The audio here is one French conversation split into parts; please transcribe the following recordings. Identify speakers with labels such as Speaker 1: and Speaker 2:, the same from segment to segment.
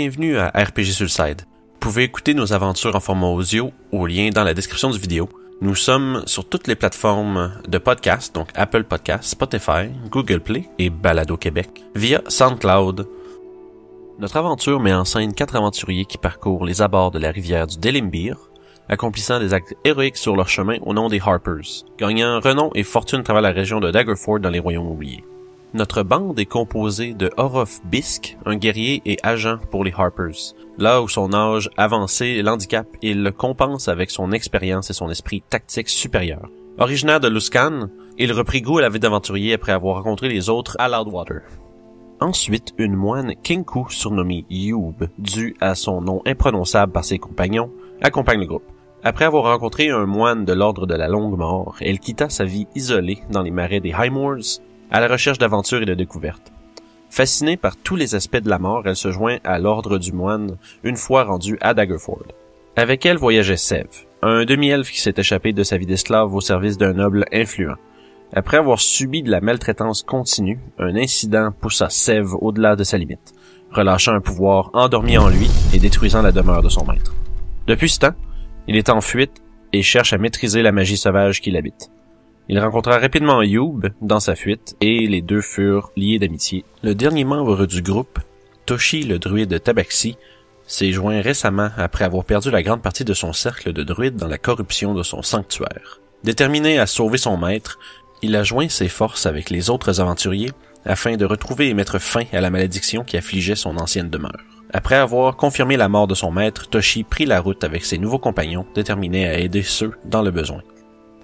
Speaker 1: Bienvenue à RPG sur le Side. Vous pouvez écouter nos aventures en format audio au lien dans la description du vidéo. Nous sommes sur toutes les plateformes de podcast, donc Apple Podcasts, Spotify, Google Play et Balado Québec, via SoundCloud. Notre aventure met en scène 4 aventuriers qui parcourent les abords de la rivière du Delimbir, accomplissant des actes héroïques sur leur chemin au nom des Harpers, gagnant renom et fortune à travers la région de Daggerford dans les Royaumes oubliés. Notre bande est composée de Orof Bisk, un guerrier et agent pour les Harpers. Là où son âge avancé l'handicap, il le compense avec son expérience et son esprit tactique supérieur. Originaire de Luskan, il reprit goût à la vie d'aventurier après avoir rencontré les autres à Loudwater. Ensuite, une moine Kinku surnommée Youb, due à son nom imprononçable par ses compagnons, accompagne le groupe. Après avoir rencontré un moine de l'ordre de la Longue Mort, elle quitta sa vie isolée dans les marais des Highmoors, à la recherche d'aventures et de découvertes. Fascinée par tous les aspects de la mort, elle se joint à l'ordre du moine une fois rendue à Daggerford. Avec elle voyageait Sev, un demi-elfe qui s'est échappé de sa vie d'esclave au service d'un noble influent. Après avoir subi de la maltraitance continue, un incident poussa Sev au-delà de sa limite, relâchant un pouvoir endormi en lui et détruisant la demeure de son maître. Depuis ce temps, il est en fuite et cherche à maîtriser la magie sauvage qui l'habite. Il rencontra rapidement Youb dans sa fuite et les deux furent liés d'amitié. Le dernier membre du groupe, Toshi le druide Tabaxi, s'est joint récemment après avoir perdu la grande partie de son cercle de druides dans la corruption de son sanctuaire. Déterminé à sauver son maître, il a joint ses forces avec les autres aventuriers afin de retrouver et mettre fin à la malédiction qui affligeait son ancienne demeure. Après avoir confirmé la mort de son maître, Toshi prit la route avec ses nouveaux compagnons, déterminés à aider ceux dans le besoin.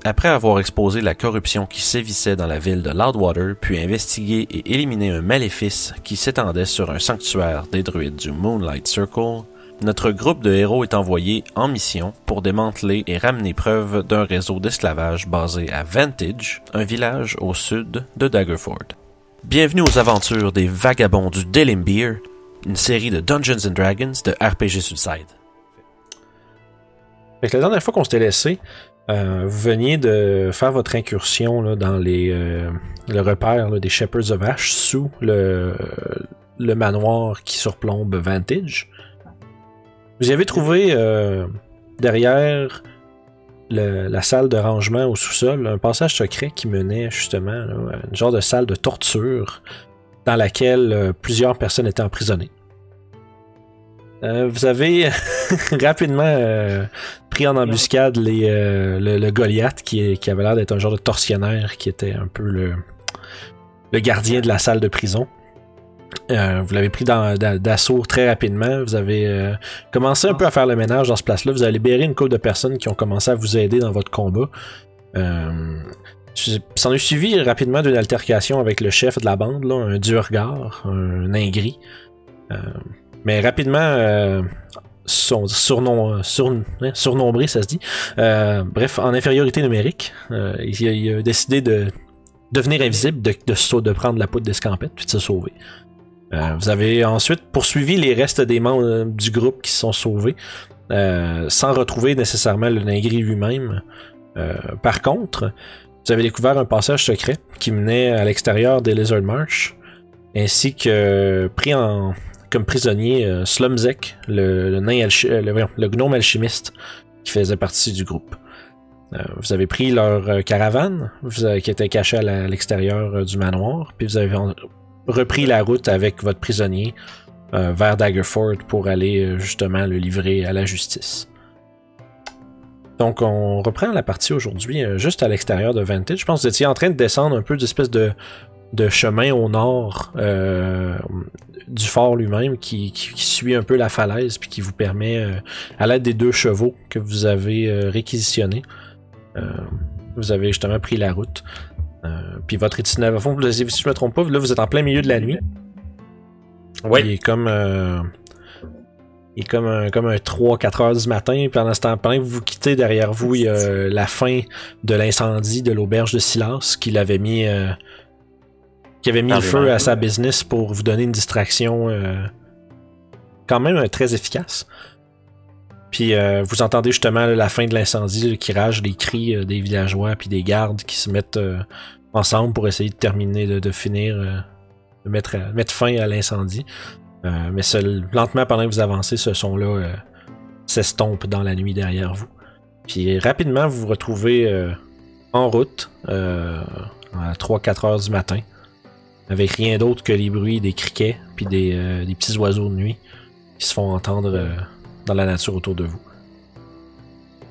Speaker 1: Après avoir exposé la corruption qui sévissait dans la ville de Loudwater, puis investigué et éliminé un maléfice qui s'étendait sur un sanctuaire des druides du Moonlight Circle, notre groupe de héros est envoyé en mission pour démanteler et ramener preuve d'un réseau d'esclavage basé à Vantage, un village au sud de Daggerford. Bienvenue aux aventures des Vagabonds du Delimbir, une série de Dungeons & Dragons de RPG sur le Side.
Speaker 2: Fait que la dernière fois qu'on s'était laissé, vous veniez de faire votre incursion là, dans le repère là, des Shepherds of Ash sous le manoir qui surplombe Vantage. Vous y avez trouvé derrière la salle de rangement au sous-sol un passage secret qui menait justement là, à une genre de salle de torture dans laquelle plusieurs personnes étaient emprisonnées. Vous avez rapidement pris en embuscade le Goliath qui avait l'air d'être un genre de tortionnaire qui était un peu le gardien de la salle de prison. Vous l'avez pris d'assaut très rapidement. Vous avez commencé un peu à faire le ménage dans ce place-là. Vous avez libéré une couple de personnes qui ont commencé à vous aider dans votre combat. S'en est suivi rapidement d'une altercation avec le chef de la bande, là, un Durgar, un nain gris. Mais rapidement, surnombré, ça se dit. Bref, en infériorité numérique, il a décidé de devenir invisible, de prendre la poudre d'escampette, puis de se sauver. Vous avez ensuite poursuivi les restes des membres du groupe qui se sont sauvés, sans retrouver nécessairement le nain gris lui-même. Par contre, vous avez découvert un passage secret qui menait à l'extérieur des Lizard Marsh, ainsi que pris comme prisonnier Slumzek, le gnome alchimiste qui faisait partie du groupe. Vous avez pris leur caravane qui était cachée à l'extérieur du manoir, puis vous avez repris la route avec votre prisonnier vers Daggerford pour aller justement le livrer à la justice. Donc on reprend la partie aujourd'hui juste à l'extérieur de Vantage. Je pense que vous étiez en train de descendre un peu d'espèce de chemin au nord du fort lui-même qui suit un peu la falaise puis qui vous permet, à l'aide des 2 chevaux que vous avez réquisitionnés, vous avez justement pris la route. Puis votre itinéraire, si je me trompe pas, là vous êtes en plein milieu de la nuit. Ouais. Il est comme un 3-4 heures du matin. Puis pendant ce temps, pendant que vous quittez derrière vous, il y a la fin de l'incendie de l'auberge de Silas qui avait mis le feu à sa business pour vous donner une distraction quand même très efficace. Puis vous entendez justement la fin de l'incendie, le kirage, les cris des villageois puis des gardes qui se mettent ensemble pour essayer de terminer, de finir, de mettre fin à l'incendie. Mais lentement, pendant que vous avancez, ce son-là s'estompe dans la nuit derrière vous. Puis rapidement, vous vous retrouvez en route à 3-4 heures du matin, avec rien d'autre que les bruits des criquets puis des petits oiseaux de nuit qui se font entendre dans la nature autour de vous.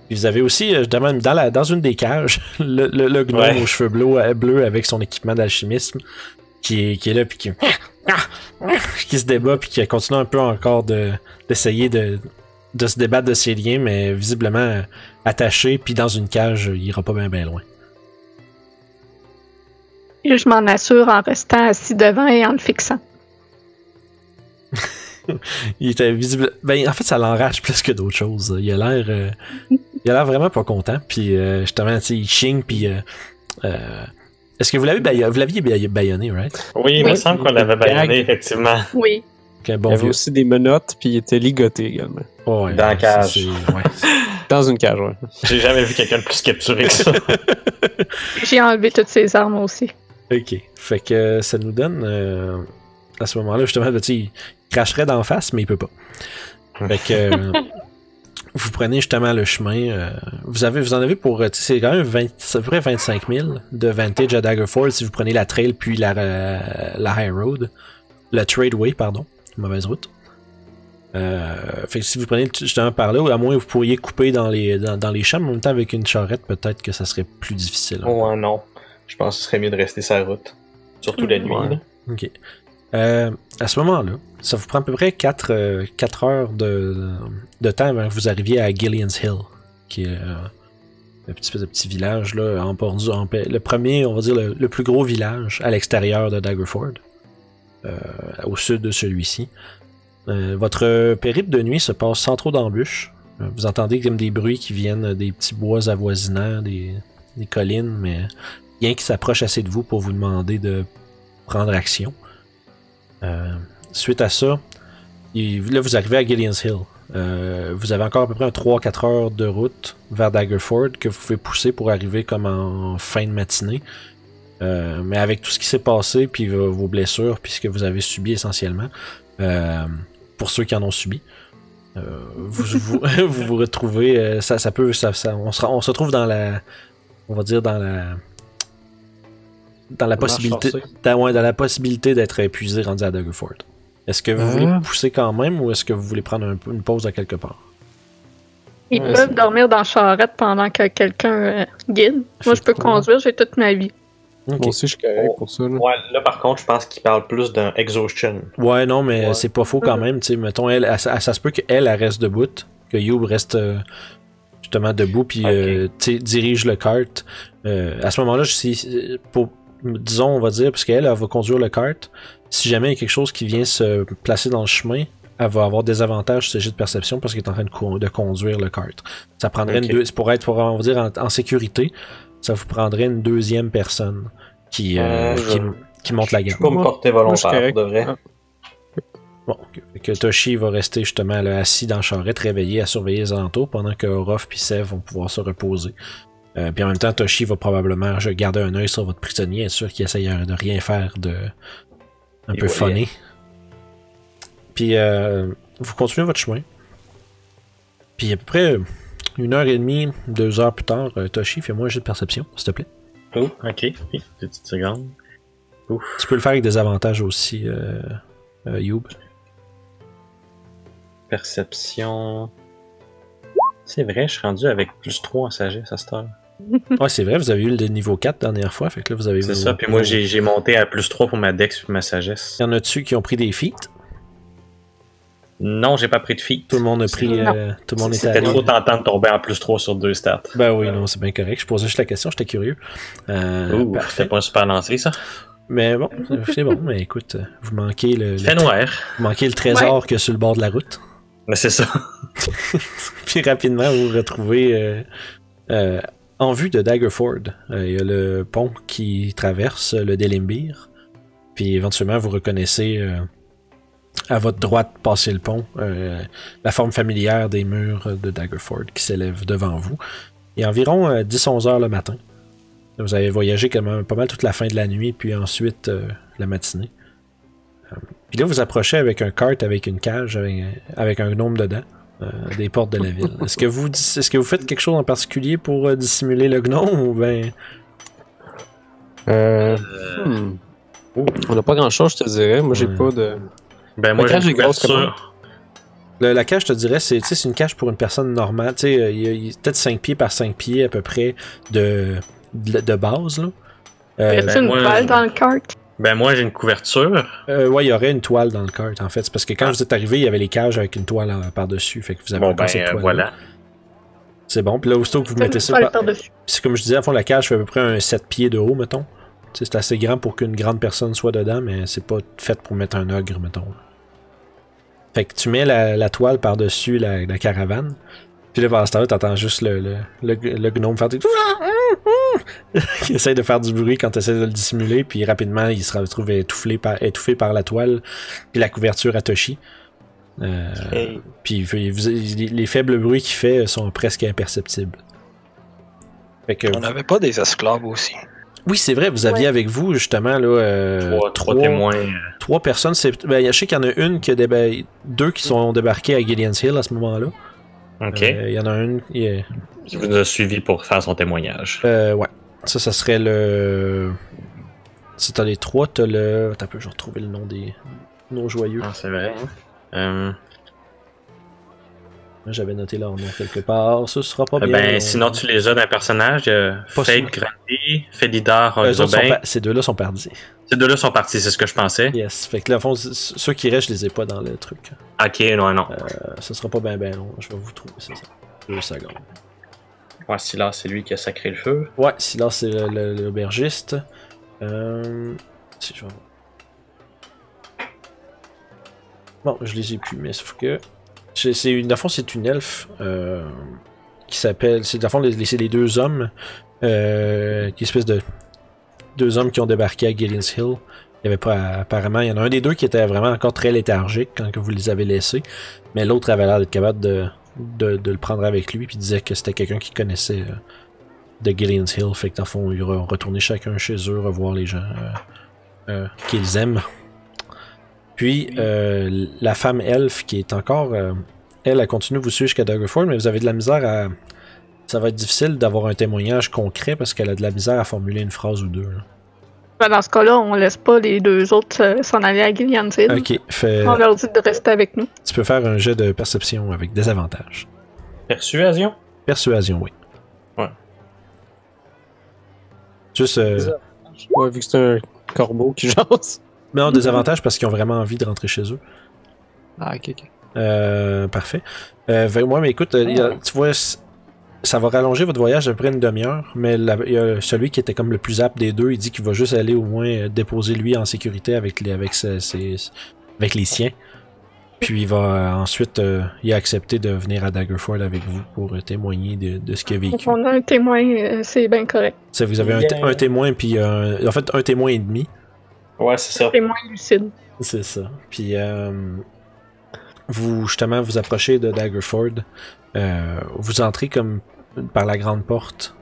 Speaker 2: Puis vous avez aussi, dans une des cages, le gnome aux cheveux bleus avec son équipement d'alchimisme qui est là puis qui se débat puis qui continue un peu encore d'essayer de se débattre de ses liens, mais visiblement attaché puis dans une cage, il ira pas bien loin.
Speaker 3: Et je m'en assure en restant assis devant et en le fixant.
Speaker 2: Il était visible. Ben, en fait, ça l'enrage plus que d'autres choses. Il a l'air vraiment pas content. Puis, justement, tu sais, il chigne. Puis, est-ce que vous l'aviez baïonné, right?
Speaker 4: Oui, il me semble qu'on l'avait baïonné, effectivement.
Speaker 3: Oui.
Speaker 2: Okay, bon
Speaker 5: il y avait aussi des menottes, puis il était ligoté également.
Speaker 2: Oh, ouais,
Speaker 4: dans la cage.
Speaker 5: Dans une cage, ouais.
Speaker 4: J'ai jamais vu quelqu'un de plus capturé que ça.
Speaker 3: J'ai enlevé toutes ses armes aussi.
Speaker 2: Ok. Fait que ça nous donne. À ce moment-là, justement, il cracherait d'en face, mais il peut pas. Fait que. Vous prenez justement le chemin. Vous en avez pour. C'est quand même à peu près 25 000 de Vantage à Daggerford si vous prenez la trail puis la High Road. La Tradeway, pardon. Mauvaise route. Fait que si vous prenez justement par là, ou à moins vous pourriez couper dans les champs, mais en même temps avec une charrette, peut-être que ça serait plus difficile.
Speaker 4: Ouais, non. Je pense que ce serait mieux de rester sur la route. Surtout la nuit.
Speaker 2: Ouais. Ok. À ce moment-là, ça vous prend à peu près 4 heures de temps avant que vous arriviez à Gillian's Hill, qui est un petit village là, le premier, on va dire le plus gros village à l'extérieur de Daggerford, au sud de celui-ci. Votre périple de nuit se passe sans trop d'embûches. Vous entendez comme des bruits qui viennent des petits bois avoisinants, des collines, mais rien qui s'approche assez de vous pour vous demander de prendre action. Suite à ça, là vous arrivez à Gillian's Hill. Vous avez encore à peu près 3-4 heures de route vers Daggerford que vous pouvez pousser pour arriver comme en fin de matinée. Mais avec tout ce qui s'est passé, puis vos blessures, puis ce que vous avez subi essentiellement, pour ceux qui en ont subi, vous retrouvez, on se retrouve dans la, on va dire dans la possibilité, dans la possibilité d'être épuisé rendu à Daggerford. Est-ce que vous voulez pousser quand même ou est-ce que vous voulez prendre une pause à quelque part?
Speaker 3: Ils peuvent dormir dans la charrette pendant que quelqu'un guide. Moi, je peux conduire, j'ai toute ma vie.
Speaker 5: Okay. Moi aussi, je suis correct pour ça. Là.
Speaker 4: Ouais, là, par contre, je pense qu'il parle plus d'un exhaustion.
Speaker 2: Ouais, non, mais c'est pas faux quand même. T'sais, mettons, ça se peut qu'elle reste debout, que Youb reste justement debout, puis dirige le kart. À ce moment-là, disons, on va dire, parce qu'elle va conduire le kart. Si jamais il y a quelque chose qui vient se placer dans le chemin, elle va avoir des avantages sur ses jets de perception parce qu'elle est en train de conduire le kart. Ça prendrait pour être, on va dire, en sécurité, ça vous prendrait une deuxième personne qui monte la gamme.
Speaker 4: Je peux me porter volontaire, de vrai.
Speaker 2: Bon, que Toshi va rester justement là, assis dans la charrette, réveillé à surveiller les alentours, pendant que Orof et Sev vont pouvoir se reposer. Puis en même temps, Toshi va probablement garder un œil sur votre prisonnier, être sûr qu'il essaye de rien faire de un peu funny. Puis vous continuez votre chemin. Puis à peu près 1h30, 2 heures plus tard, Toshi, fais-moi un jet de perception, s'il te plaît.
Speaker 4: Oh, ok. Oui, 2 petites secondes. Ouf.
Speaker 2: Tu peux le faire avec des avantages aussi, Youb.
Speaker 4: Perception. C'est vrai, je suis rendu avec plus 3 en sagesse à cette heure.
Speaker 2: Ouais, c'est vrai, vous avez eu le niveau 4 la dernière fois, fait que là vous avez...
Speaker 4: C'est ça, puis moi j'ai monté à plus 3 pour ma dex et ma sagesse.
Speaker 2: Il y en a-tu qui ont pris des feats?
Speaker 4: Non, j'ai pas pris de feat.
Speaker 2: Tout le monde a pris... tout le monde était
Speaker 4: C'était trop tentant de tomber en plus 3 sur 2 stats.
Speaker 2: Ben oui, non, c'est bien correct. Je posais juste la question, j'étais curieux.
Speaker 4: C'était pas un super lancé, ça.
Speaker 2: Mais bon, c'est bon, mais écoute, vous manquez
Speaker 4: vous
Speaker 2: manquez le trésor que sur le bord de la route.
Speaker 4: Mais c'est ça.
Speaker 2: Puis rapidement, vous vous retrouvez en vue de Daggerford. Il y a le pont qui traverse le Delimbir. Puis éventuellement, vous reconnaissez à votre droite, passer le pont, la forme familière des murs de Daggerford qui s'élèvent devant vous. Il est environ 10-11 heures le matin. Vous avez voyagé quand même pas mal toute la fin de la nuit, puis ensuite la matinée. Puis là, vous approchez avec un cart avec une cage avec un gnome dedans, des portes de la ville. Est-ce que vous faites quelque chose en particulier pour dissimuler le gnome ou ben...
Speaker 5: On n'a pas grand-chose, je te dirais. Moi, j'ai pas de...
Speaker 4: Ben moi, j'ai une
Speaker 5: grosse
Speaker 4: couverture.
Speaker 2: La cage, je te dirais, c'est une cage pour une personne normale. Il y a peut-être 5 pieds par 5 pieds à peu près de base. Là.
Speaker 3: Y a-t-il une toile dans le cart?
Speaker 4: Ben moi, j'ai une couverture.
Speaker 2: Ouais, il y aurait une toile dans le cart, en fait. C'est parce que quand vous êtes arrivé, il y avait les cages avec une toile par-dessus. Fait que vous avez encore cette toile.
Speaker 4: Voilà.
Speaker 2: C'est bon. Puis là, aussitôt que vous mettez ça par-dessus. C'est comme je disais, à fond, la cage fait à peu près un 7 pieds de haut, mettons. C'est assez grand pour qu'une grande personne soit dedans, mais c'est pas fait pour mettre un ogre, mettons. Fait que tu mets la toile par-dessus la caravane. Puis là, pendant ce temps-là, t'entends juste le gnome faire des... qui essaie de faire du bruit quand tu essaies de le dissimuler, puis rapidement, il se retrouve étouffé par la toile puis la couverture à Toshi. Puis les faibles bruits qu'il fait sont presque imperceptibles. Fait que,
Speaker 6: on n'avait pas des esclaves aussi.
Speaker 2: Oui, c'est vrai, vous aviez avec vous, justement, là...
Speaker 4: trois témoins.
Speaker 2: 3 personnes. Je sais qu'il y en a une qui a deux qui sont débarqués à Gideon's Hill à ce moment-là.
Speaker 4: Ok.
Speaker 2: Il y en a une
Speaker 4: qui vous a suivi pour faire son témoignage.
Speaker 2: Ouais. Ça serait le... Si t'as les 3, t'as le... Attends un peu, je vais retrouver le nom des noms joyeux.
Speaker 4: Ah, c'est vrai.
Speaker 2: J'avais noté leur nom quelque part. Ça sera pas bien.
Speaker 4: Sinon, tu les as d'un personnage. Fate, Grandi, Felidar,
Speaker 2: ces deux-là sont partis.
Speaker 4: Ces deux-là sont partis, c'est ce que je pensais.
Speaker 2: Yes. Fait que là, au fond, ceux qui restent, je les ai pas dans le truc.
Speaker 4: Ok, non.
Speaker 2: Ça sera pas bien long. Je vais vous trouver, c'est ça. 2 secondes.
Speaker 4: Ouais, Silas, c'est lui qui a sacré le feu.
Speaker 2: Ouais, Silas, c'est l'aubergiste. Si je vais... Bon, je les ai plus, mais sauf que... Dans le fond, c'est une elfe qui s'appelle... Dans le fond, c'est les 2 hommes qui espèce de... 2 hommes qui ont débarqué à Gideon's Hill. Il y avait pas... Apparemment, il y en a un des 2 qui était vraiment encore très léthargique quand que vous les avez laissés, mais l'autre avait l'air d'être capable de le prendre avec lui, puis disait que c'était quelqu'un qui connaissait de Gideon's Hill, fait que dans le fond, ils ont retourné chacun chez eux, revoir les gens qu'ils aiment. Puis, la femme elfe qui est encore... elle continue de vous suivre jusqu'à Daggerford, mais vous avez de la misère à... Ça va être difficile d'avoir un témoignage concret parce qu'elle a de la misère à formuler une phrase ou 2. Là.
Speaker 3: Dans ce cas-là, on laisse pas les 2 autres s'en aller à Gideon's Hill.
Speaker 2: Ok,
Speaker 3: on leur dit de rester avec nous.
Speaker 2: Tu peux faire un jet de perception avec des avantages.
Speaker 4: Persuasion?
Speaker 2: Persuasion, oui.
Speaker 4: Ouais.
Speaker 2: Juste...
Speaker 5: Ouais, vu que c'est un corbeau qui jase.
Speaker 2: Non, des avantages parce qu'ils ont vraiment envie de rentrer chez eux.
Speaker 5: Ah, ok.
Speaker 2: Parfait. Moi, mais écoute, tu vois... Ça va rallonger votre voyage à peu près une demi-heure, mais il y a celui qui était comme le plus apte des 2, il dit qu'il va juste aller au moins déposer lui en sécurité avec les siens. Puis il va ensuite il a accepté de venir à Daggerford avec vous pour témoigner de ce qu'il a vécu.
Speaker 3: On a un témoin, c'est bien correct.
Speaker 2: Ça, vous avez un témoin, puis en fait un témoin et demi.
Speaker 4: Ouais, c'est ça.
Speaker 3: Un témoin lucide.
Speaker 2: C'est ça. Puis vous approchez de Daggerford. Vous entrez comme par la grande porte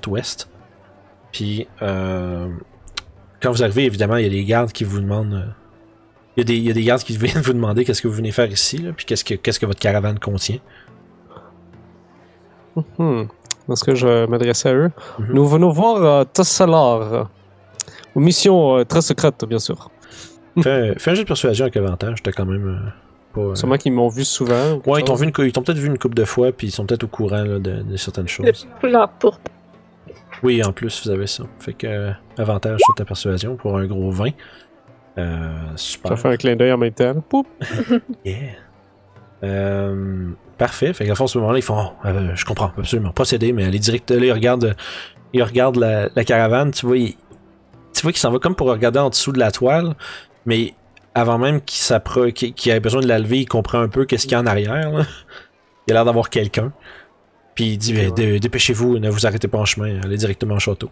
Speaker 2: ouest. Puis quand vous arrivez, évidemment, il y a des gardes qui vous demandent... Il y a des gardes qui viennent vous demander qu'est-ce que vous venez faire ici, là, puis qu'est-ce que votre caravane contient.
Speaker 5: Est-ce que je m'adressais à eux? Nous venons voir Tassalar. Une mission très secrète, bien sûr.
Speaker 2: Fais un jeu de persuasion avec avantage, t'as quand même...
Speaker 5: Sûrement qu'ils m'ont vu souvent.
Speaker 2: Ouais, ils t'ont peut-être vu une couple de fois, puis ils sont peut-être au courant là, de certaines choses.
Speaker 3: Leur porte.
Speaker 2: Oui, en plus, vous avez ça. Fait que avantage sur ta persuasion pour un gros 20. Super.
Speaker 5: Ça fait un clin d'œil en même temps. Poup!
Speaker 2: Yeah. Parfait. Fait qu'à fond, à ce moment-là, ils font je comprends, absolument. Procéder, mais les directeurs, là, ils regardent la caravane, tu vois qu'il s'en va comme pour regarder en dessous de la toile, mais avant même qu'il ait besoin de la lever, il comprend un peu qu'est-ce qu'il y a en arrière. Là. Il a l'air d'avoir quelqu'un. Puis il dit dépêchez-vous, ne vous arrêtez pas en chemin, allez directement au château.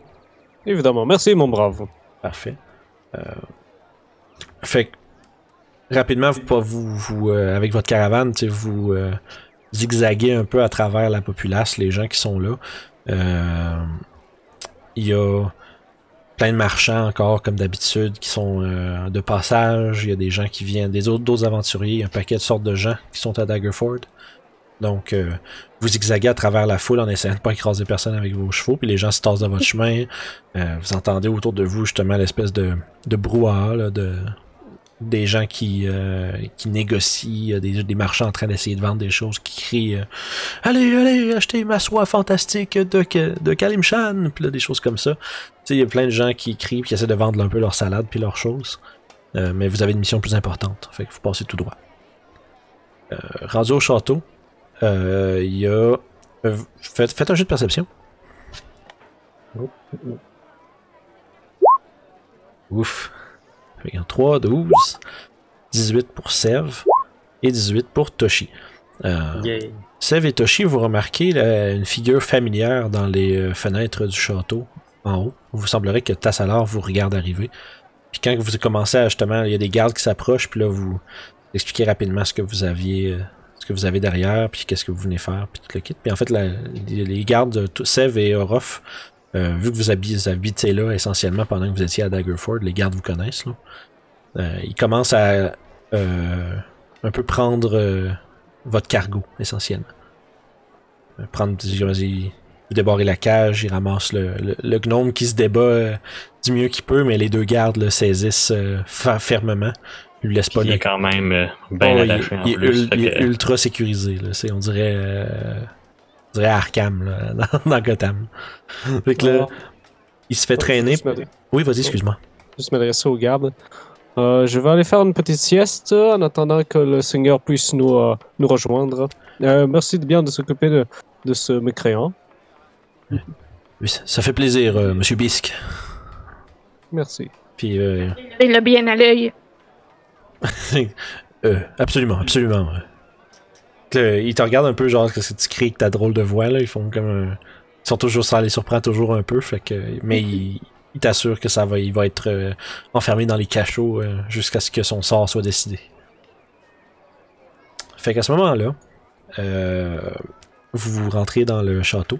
Speaker 5: Évidemment, merci mon brave.
Speaker 2: Parfait. Fait que rapidement, vous avec votre caravane, vous zigzaguez un peu à travers la populace, les gens qui sont là. Il y a plein de marchands encore, comme d'habitude, qui sont de passage. Il y a des gens qui viennent, d'autres aventuriers, un paquet de sortes de gens qui sont à Daggerford. Donc, vous zigzaguez à travers la foule en essayant de pas écraser personne avec vos chevaux, puis les gens se tassent de votre chemin. Vous entendez autour de vous justement l'espèce de brouhaha, là, des gens qui négocient, des marchands en train d'essayer de vendre des choses, qui crient allez, achetez ma soie fantastique de Kalimshan, puis là, des choses comme ça. Tu sais, il y a plein de gens qui crient, qui essaient de vendre un peu leur salade puis leurs choses. Mais vous avez une mission plus importante, fait que vous passez tout droit. Rendu au château, il y a... faites un jeu de perception. Ouf. 3, 12, 18 pour Sev et 18 pour Toshi. Sev et Toshi, vous remarquez une figure familière dans les fenêtres du château en haut. Il vous semblerait que Tassalar vous regarde arriver. Puis quand vous commencez à justement, il y a des gardes qui s'approchent, puis là vous expliquez rapidement ce que vous avez derrière, puis qu'est-ce que vous venez faire, puis tout le kit. Puis en fait, les gardes, Sev et Orof, vu que vous habitez là essentiellement pendant que vous étiez à Daggerford, les gardes vous connaissent. Là. Ils commencent à un peu prendre votre cargo, essentiellement. Ils débarrent la cage, ils ramassent le gnome qui se débat du mieux qu'il peut, mais les deux gardes le saisissent fermement. Ils le laissent pas.
Speaker 4: Il est quand même bien attaché en plus.
Speaker 2: Il est ultra sécurisé. Là. On dirait Arkham là, dans Gotham. Fait que là, il se fait traîner. Oui, vas-y, excuse-moi.
Speaker 5: Juste m'adresser aux gardes. Je vais aller faire une petite sieste en attendant que le Seigneur puisse nous rejoindre. Merci bien de s'occuper de ce mécréant.
Speaker 2: Oui, ça fait plaisir, Monsieur Bisque.
Speaker 5: Merci.
Speaker 2: Puis,
Speaker 3: il a bien à l'œil.
Speaker 2: absolument. Ils te regardent un peu, genre, que tu cries que ta drôle de voix, là. Ils font comme un... Ils sont toujours... Ça les surprend toujours un peu, fait que... Mais ils t'assurent que il va être enfermé dans les cachots jusqu'à ce que son sort soit décidé. Fait qu'à ce moment-là, vous rentrez dans le château.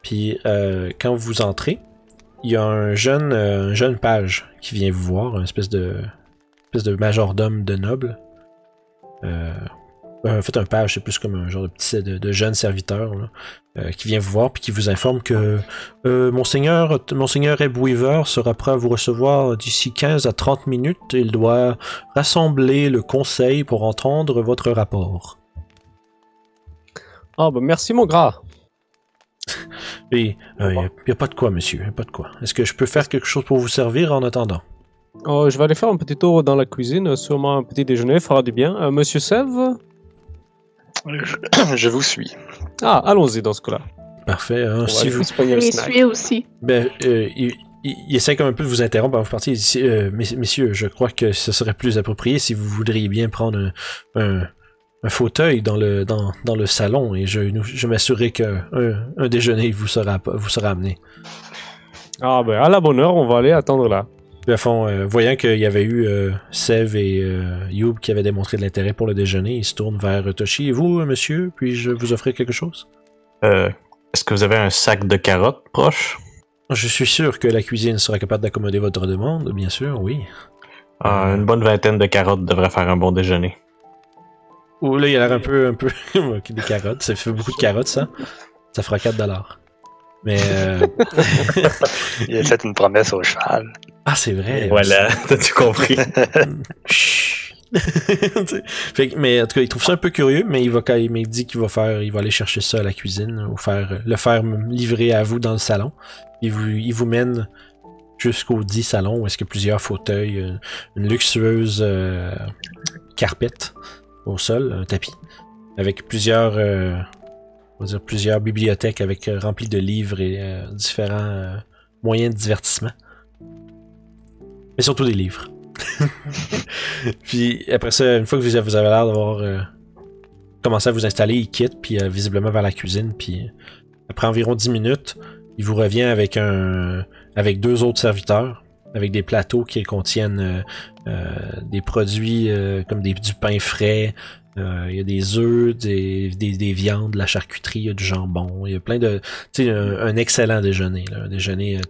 Speaker 2: Puis, quand vous entrez, il y a un jeune page qui vient vous voir, une espèce de majordome de noble. En fait, un page, c'est plus comme un genre de jeune serviteur là, qui vient vous voir puis qui vous informe que Monseigneur Ebweaver sera prêt à vous recevoir d'ici 15 à 30 minutes. Il doit rassembler le conseil pour entendre votre rapport.
Speaker 5: Ah, ben merci, mon gras.
Speaker 2: Et il n'y a pas de quoi, monsieur. Pas de quoi. Est-ce que je peux faire quelque chose pour vous servir en attendant?
Speaker 5: Je vais aller faire un petit tour dans la cuisine. Sûrement un petit déjeuner fera du bien. Monsieur Sev?
Speaker 6: Je vous suis.
Speaker 5: Ah, allons-y dans ce cas-là.
Speaker 2: Parfait. Hein,
Speaker 5: si vous...
Speaker 3: Je suis aussi.
Speaker 2: Ben, il essaie comme un peu de vous interrompre avant de partir. Il dit, messieurs, je crois que ce serait plus approprié si vous voudriez bien prendre un fauteuil dans le salon et je m'assurerai qu'un déjeuner vous sera amené.
Speaker 5: Ah ben, à la bonne heure, on va aller attendre là.
Speaker 2: Puis à fond, voyant qu'il y avait eu Sev et Youb qui avaient démontré de l'intérêt pour le déjeuner, il se tourne vers Toshi. Et vous, monsieur, puis-je vous offrir quelque chose?
Speaker 4: Est-ce que vous avez un sac de carottes proche?
Speaker 2: Je suis sûr que la cuisine sera capable d'accommoder votre demande, bien sûr, oui.
Speaker 4: Une bonne vingtaine de carottes devrait faire un bon déjeuner.
Speaker 2: Oh, là, il a l'air un peu des carottes. Ça fait beaucoup de carottes, ça. Ça fera $4. Mais...
Speaker 6: Il a fait une promesse au cheval.
Speaker 2: Ah, c'est vrai.
Speaker 4: Voilà, t'as-tu compris?
Speaker 2: Mais en tout cas, il trouve ça un peu curieux, mais il dit qu'il va aller chercher ça à la cuisine ou le faire livrer à vous dans le salon. Il vous mène jusqu'au dit salon où est-ce qu'il y a plusieurs fauteuils, une luxueuse carpette au sol, un tapis, avec plusieurs bibliothèques remplies de livres et différents moyens de divertissement. Mais surtout des livres. Puis après ça, une fois que vous avez l'air d'avoir commencé à vous installer, il quitte, puis visiblement vers la cuisine, puis après environ 10 minutes, il vous revient avec deux autres serviteurs, avec des plateaux qui contiennent des produits comme du pain frais, il y a des œufs, des viandes, de la charcuterie, il y a du jambon, il y a plein de... Tu sais, un excellent déjeuner, là, un déjeuner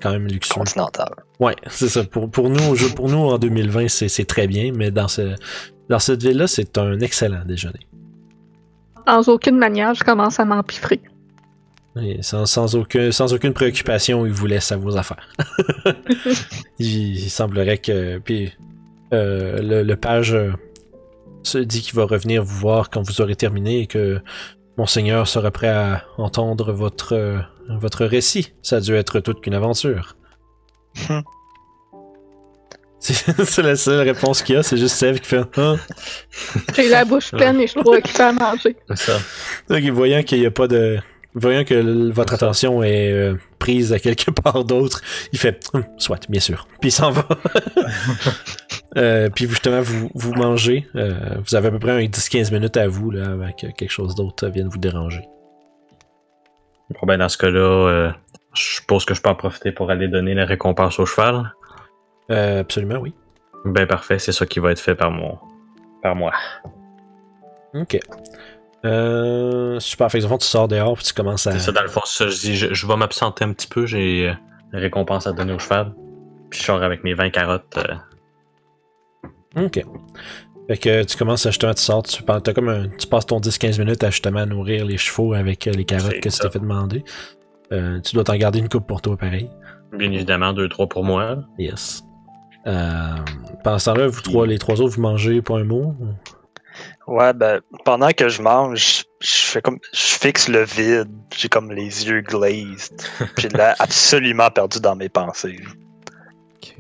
Speaker 2: quand même luxueux.
Speaker 6: Continental.
Speaker 2: Ouais, c'est ça. Pour nous, en 2020, c'est très bien, mais dans cette ville-là, c'est un excellent déjeuner.
Speaker 3: Sans aucune manière, je commence à m'empiffrer.
Speaker 2: Et sans aucune préoccupation, il vous laisse à vos affaires. il semblerait que... Puis, le page se dit qu'il va revenir vous voir quand vous aurez terminé et que Monseigneur sera prêt à entendre votre récit. Ça a dû être toute qu'une aventure. C'est la seule réponse qu'il y a, c'est juste Sèvres qui fait
Speaker 3: J'ai la bouche pleine et je suis trop occupée à manger.
Speaker 4: C'est ça.
Speaker 2: Donc, voyant qu'il n'y a pas de... Voyant que votre attention est prise à quelque part d'autre, il fait soit, bien sûr. Puis il s'en va. Puis justement, vous mangez. Vous avez à peu près un 10-15 minutes à vous là, avant que quelque chose d'autre vienne vous déranger.
Speaker 4: Bon, ben, dans ce cas-là, je suppose que je peux en profiter pour aller donner la récompense au cheval.
Speaker 2: Absolument, oui.
Speaker 4: Ben, parfait, c'est ça qui va être fait par moi.
Speaker 2: Ok. Super. Fait que, au fond, tu sors dehors puis tu commences à...
Speaker 4: C'est ça, dans le fond, ça, je dis, je vais m'absenter un petit peu, j'ai la récompense à donner au cheval. Puis je sors avec mes 20 carottes.
Speaker 2: Ok. Fait que tu commences à justement, tu sors, tu passes ton 10-15 minutes à justement nourrir les chevaux avec les carottes que tu t'es fait demander. Tu dois t'en garder une coupe pour toi, pareil.
Speaker 4: Bien évidemment, 2-3 pour moi. Là.
Speaker 2: Yes. Pendant ce temps-là, les trois autres, vous mangez pas un mot?
Speaker 6: Ouais, ben, pendant que je mange, je fixe le vide. J'ai comme les yeux glazed. J'ai l'air absolument perdu dans mes pensées.
Speaker 5: Ok.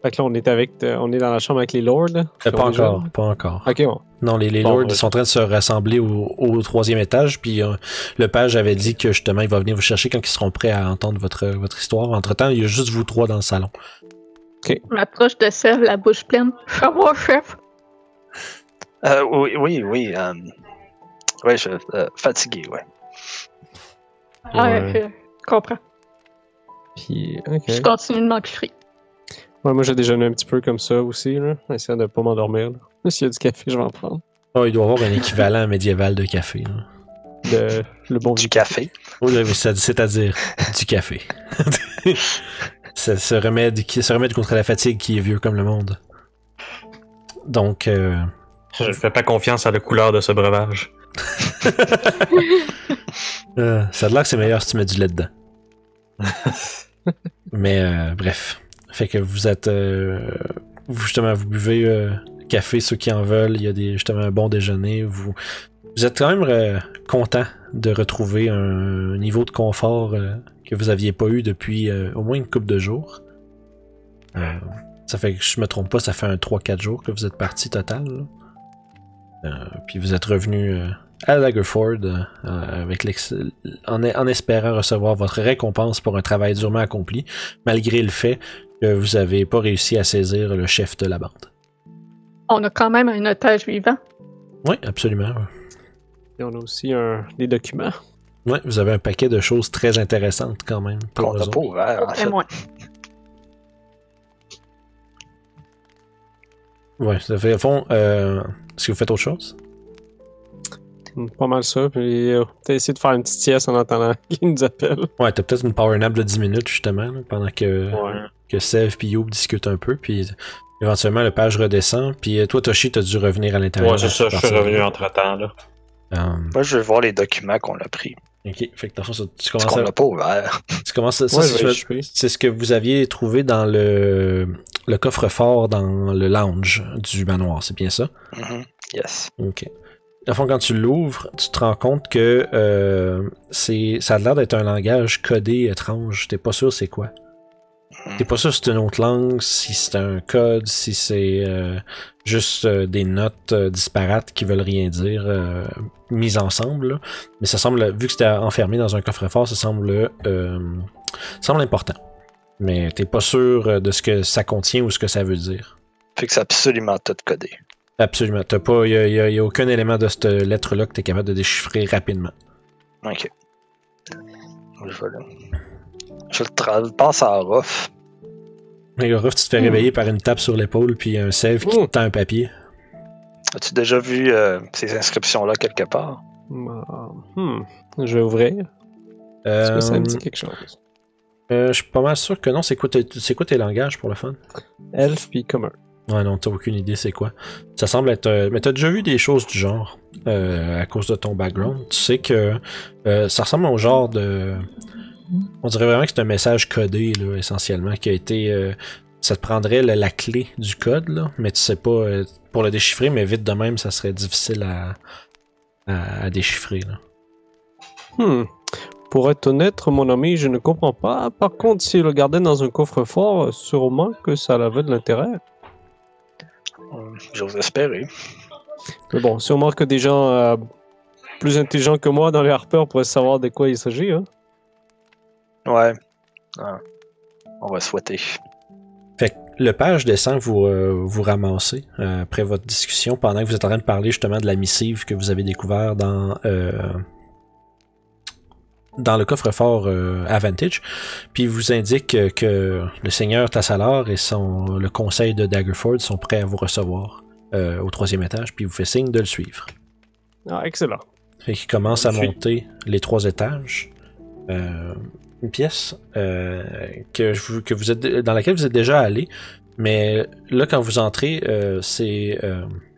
Speaker 5: Fait que là, on est dans la chambre avec les lords. Là?
Speaker 2: Pas encore.
Speaker 5: Ok, bon.
Speaker 2: Non, les lords, ils sont en train de se rassembler au troisième étage, puis le page avait dit que justement, il va venir vous chercher quand ils seront prêts à entendre votre histoire. Entre-temps, il y a juste vous trois dans le salon.
Speaker 3: Je m'approche de Sèvres, la bouche pleine. Comment, chef?
Speaker 6: Oui. Ouais, je suis fatigué, ouais.
Speaker 3: Je comprends.
Speaker 5: Puis, ok.
Speaker 3: Je continue de m'empiffrer.
Speaker 5: Ouais, moi, j'ai déjeuné un petit peu comme ça aussi, là. Essayant de pas m'endormir. Là. S'il y a du café, je vais en prendre.
Speaker 2: Oh, il doit y avoir un équivalent médiéval de café. Là.
Speaker 5: Le bon
Speaker 6: Du café.
Speaker 2: Oui, c'est-à-dire du café. ce remède contre la fatigue qui est vieux comme le monde. Donc...
Speaker 4: Je ne fais pas confiance à la couleur de ce breuvage.
Speaker 2: Ça a l'air que c'est meilleur si tu mets du lait dedans. Mais bref. Fait que vous êtes... justement, vous buvez café, ceux qui en veulent. Il y a justement un bon déjeuner. Vous êtes quand même content de retrouver un niveau de confort que vous aviez pas eu depuis au moins une couple de jours. Ça fait que je me trompe pas, ça fait un 3-4 jours que vous êtes parti total. Là. Puis vous êtes revenu à Daggerford en espérant recevoir votre récompense pour un travail durement accompli, malgré le fait que vous n'avez pas réussi à saisir le chef de la bande.
Speaker 3: On a quand même un otage vivant.
Speaker 2: Oui, absolument.
Speaker 5: Et on a aussi des documents.
Speaker 2: Oui, vous avez un paquet de choses très intéressantes quand même.
Speaker 6: Qu'on n'a pas ouvert, en
Speaker 3: Et
Speaker 6: fait.
Speaker 3: moi.
Speaker 2: Ouais, ça fait au fond. Est-ce que vous faites autre chose?
Speaker 5: Pas mal ça. Puis t'as essayé de faire une petite sieste en attendant qu'il nous appelle.
Speaker 2: Ouais, t'as peut-être une power nap de 10 minutes justement, là, pendant que Sev et Youb discutent un peu. Puis éventuellement, le page redescend. Puis toi, Toshi, t'as dû revenir à l'intérieur.
Speaker 4: Ouais, c'est ça, je suis revenu entre-temps. Là.
Speaker 6: Moi, je veux voir les documents qu'on a pris.
Speaker 2: Ok, fait que dans le fond, tu
Speaker 6: Parce
Speaker 2: commences
Speaker 6: qu'on l'a pas ouvert.
Speaker 2: Tu commences ça,
Speaker 5: Ouais,
Speaker 2: c'est ce que vous aviez trouvé dans le coffre-fort dans le lounge du manoir, c'est bien ça?
Speaker 6: Yes.
Speaker 2: Ok. Dans le fond, quand tu l'ouvres, tu te rends compte que ça a l'air d'être un langage codé étrange. T'es pas sûr c'est quoi. T'es pas sûr si c'est une autre langue, si c'est un code, si c'est juste des notes disparates qui veulent rien dire mises ensemble. Là. Mais ça semble, vu que c'était enfermé dans un coffre-fort, ça semble important. Mais t'es pas sûr de ce que ça contient ou ce que ça veut dire.
Speaker 6: Fait que c'est absolument tout codé.
Speaker 2: Absolument. T'as pas, y a aucun élément de cette lettre-là que t'es capable de déchiffrer rapidement.
Speaker 6: Ok. Je le passe à Ruff.
Speaker 2: Et Ruff, tu te fais réveiller par une tape sur l'épaule puis un save qui te tend un papier.
Speaker 6: As-tu déjà vu ces inscriptions-là quelque part?
Speaker 5: Je vais ouvrir. Est-ce que ça me dit quelque chose?
Speaker 2: Je suis pas mal sûr que non. C'est quoi tes langages pour le fun?
Speaker 5: Elf puis commun.
Speaker 2: Ouais, non, t'as aucune idée c'est quoi. Ça semble être... mais t'as déjà vu des choses du genre à cause de ton background. Tu sais que ça ressemble au genre de... On dirait vraiment que c'est un message codé, là, essentiellement, qui a été... ça te prendrait la clé du code, là, mais tu sais pas pour le déchiffrer, mais vite de même, ça serait difficile à déchiffrer. Là.
Speaker 5: Pour être honnête, mon ami, je ne comprends pas. Par contre, s'il le gardait dans un coffre-fort, sûrement que ça avait de l'intérêt.
Speaker 6: J'ose espérer.
Speaker 5: Mais bon, sûrement que des gens plus intelligents que moi dans les Harper pourraient savoir de quoi il s'agit. Hein?
Speaker 6: Ouais. Ah. On va souhaiter.
Speaker 2: Fait que le page descend vous ramasser après votre discussion pendant que vous êtes en train de parler justement de la missive que vous avez découvert dans le coffre-fort Avantage. Puis il vous indique que le seigneur Tassalar et le conseil de Daggerford sont prêts à vous recevoir au 3e étage, puis il vous fait signe de le suivre.
Speaker 5: Ah, excellent.
Speaker 2: Fait qu'il commence à monter les 3 étages. Une pièce que vous êtes dans laquelle vous êtes déjà allé, mais là quand vous entrez, c'est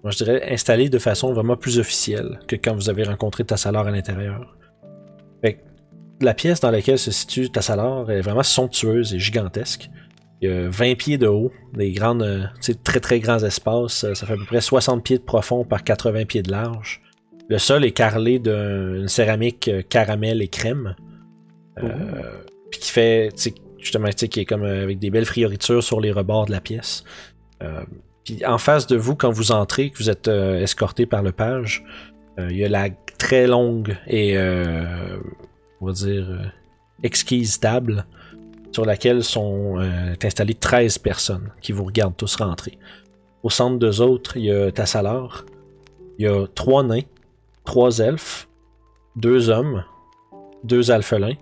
Speaker 2: moi je dirais installé de façon vraiment plus officielle que quand vous avez rencontré Tassalar à l'intérieur. Fait que la pièce dans laquelle se situe Tassalar est vraiment somptueuse et gigantesque. Il y a 20 pieds de haut, des grandes, très très grands espaces. Ça fait à peu près 60 pieds de profond par 80 pieds de large. Le sol est carrelé d'une céramique caramel et crème. Puis qui fait, justement, qui est comme avec des belles fioritures sur les rebords de la pièce. Puis en face de vous, quand vous entrez, que vous êtes escorté par le page, il y a la très longue et, on va dire, exquise table sur laquelle sont installées 13 personnes qui vous regardent tous rentrer. Au centre d'eux autres, il y a Tassalar, il y a 3 nains, 3 elfes, 2 hommes, 2 alphelins,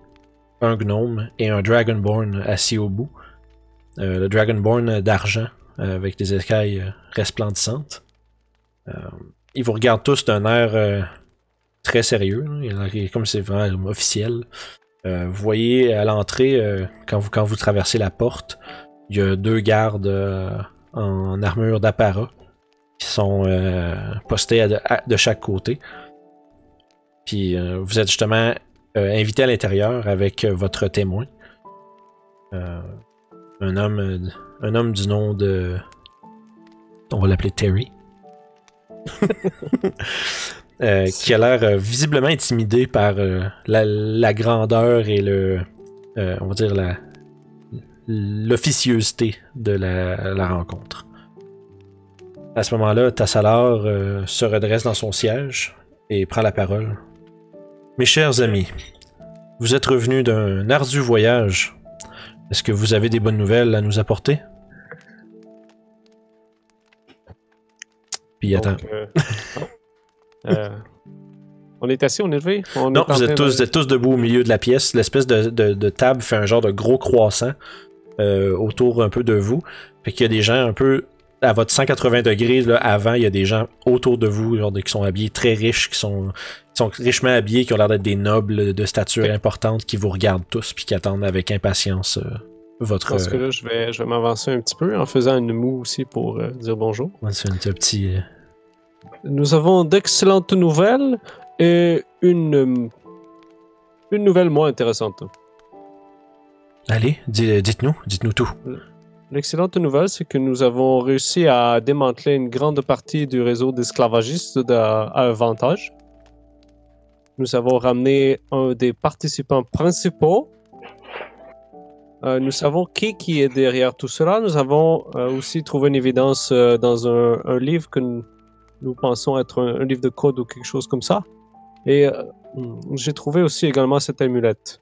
Speaker 2: un gnome et un Dragonborn assis au bout. Le Dragonborn d'argent avec des écailles resplendissantes. Ils vous regardent tous d'un air très sérieux, comme c'est vraiment officiel. Vous voyez à l'entrée, quand vous traversez la porte, il y a 2 gardes en armure d'apparat qui sont postés de chaque côté. Puis vous êtes justement invité à l'intérieur avec votre témoin. Un homme du nom de... On va l'appeler Terry. Qui a l'air visiblement intimidé par la grandeur et on va dire l'officiosité de la rencontre. À ce moment-là, Tassalar se redresse dans son siège et prend la parole. Mes chers amis, vous êtes revenus d'un ardu voyage. Est-ce que vous avez des bonnes nouvelles à nous apporter? Puis attends.
Speaker 5: On est assis, on est levé?
Speaker 2: Non, vous êtes tous debout au milieu de la pièce. L'espèce de table fait un genre de gros croissant autour un peu de vous. Fait qu'il y a des gens un peu à votre 180 degrés là, avant, il y a des gens autour de vous genre qui sont habillés très riches, qui sont richement habillés, qui ont l'air d'être des nobles de stature importante, qui vous regardent tous puis qui attendent avec impatience votre...
Speaker 5: Parce que là, je vais m'avancer un petit peu en faisant une moue aussi pour dire bonjour.
Speaker 2: Ouais, c'est un petit...
Speaker 5: Nous avons d'excellentes nouvelles et une nouvelle moins intéressante.
Speaker 2: Allez, dites-nous tout.
Speaker 5: L'excellente nouvelle, c'est que nous avons réussi à démanteler une grande partie du réseau d'esclavagistes à Avantage. Nous avons ramené un des participants principaux. Nous savons qui est derrière tout cela. Nous avons aussi trouvé une évidence dans un livre que nous pensons être un livre de code ou quelque chose comme ça. Et j'ai trouvé aussi également cette amulette.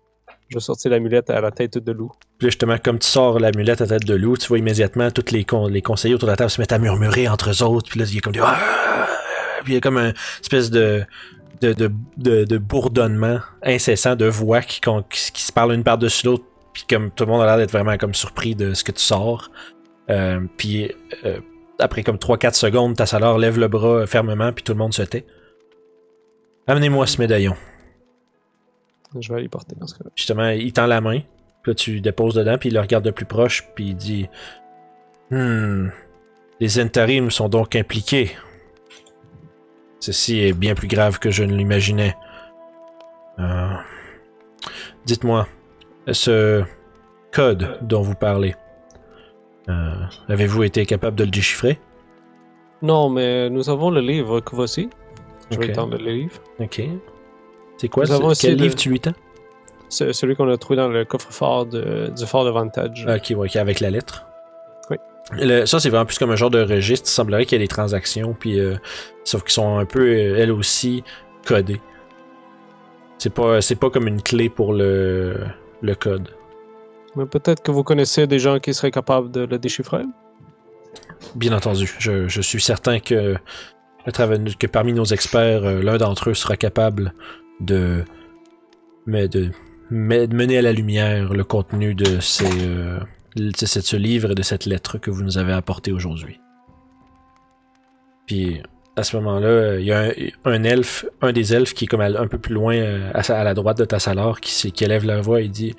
Speaker 5: Je sortis l'amulette à la tête de loup.
Speaker 2: Puis là, justement, comme tu sors l'amulette à tête de loup, tu vois immédiatement tous les conseillers autour de la table se mettent à murmurer entre eux autres. Puis là, il y a comme des... Puis il y a comme une espèce de bourdonnement incessant de voix qui se parlent une par-dessus l'autre. Puis comme tout le monde a l'air d'être vraiment comme surpris de ce que tu sors. Puis après comme 3-4 secondes, Tassalar lève le bras fermement, puis tout le monde se tait. Amenez-moi ce médaillon.
Speaker 5: Je vais aller porter dans ce cas-là.
Speaker 2: Justement, il tend la main, Puis là, tu déposes dedans, puis il le regarde de plus proche, puis il dit les intérims sont donc impliqués. Ceci est bien plus grave que je ne l'imaginais. Dites-moi, ce code dont vous parlez, avez-vous été capable de le déchiffrer?
Speaker 5: Non, mais nous avons le livre que voici. Je vais
Speaker 2: Ok.
Speaker 5: tendre le livre.
Speaker 2: Ok. C'est quoi?
Speaker 5: Nous avons
Speaker 2: Quel
Speaker 5: aussi
Speaker 2: livre tu lui tends?
Speaker 5: C'est celui qu'on a trouvé dans le coffre-fort du fort de Vantage.
Speaker 2: Ok, ouais, avec la lettre.
Speaker 5: Oui.
Speaker 2: Ça, c'est vraiment plus comme un genre de registre. Il semblerait qu'il y ait des transactions, puis sauf qu'ils sont un peu, elles aussi, codées. C'est pas comme une clé pour le code.
Speaker 5: Mais peut-être que vous connaissez des gens qui seraient capables de le déchiffrer.
Speaker 2: Bien entendu. Je suis certain que parmi nos experts, l'un d'entre eux sera capable de mener à la lumière le contenu de ce livre et de cette lettre que vous nous avez apporté aujourd'hui. Puis à ce moment-là, il y a un des elfes qui est comme un peu plus loin à la droite de Tassalar qui élève la voix et dit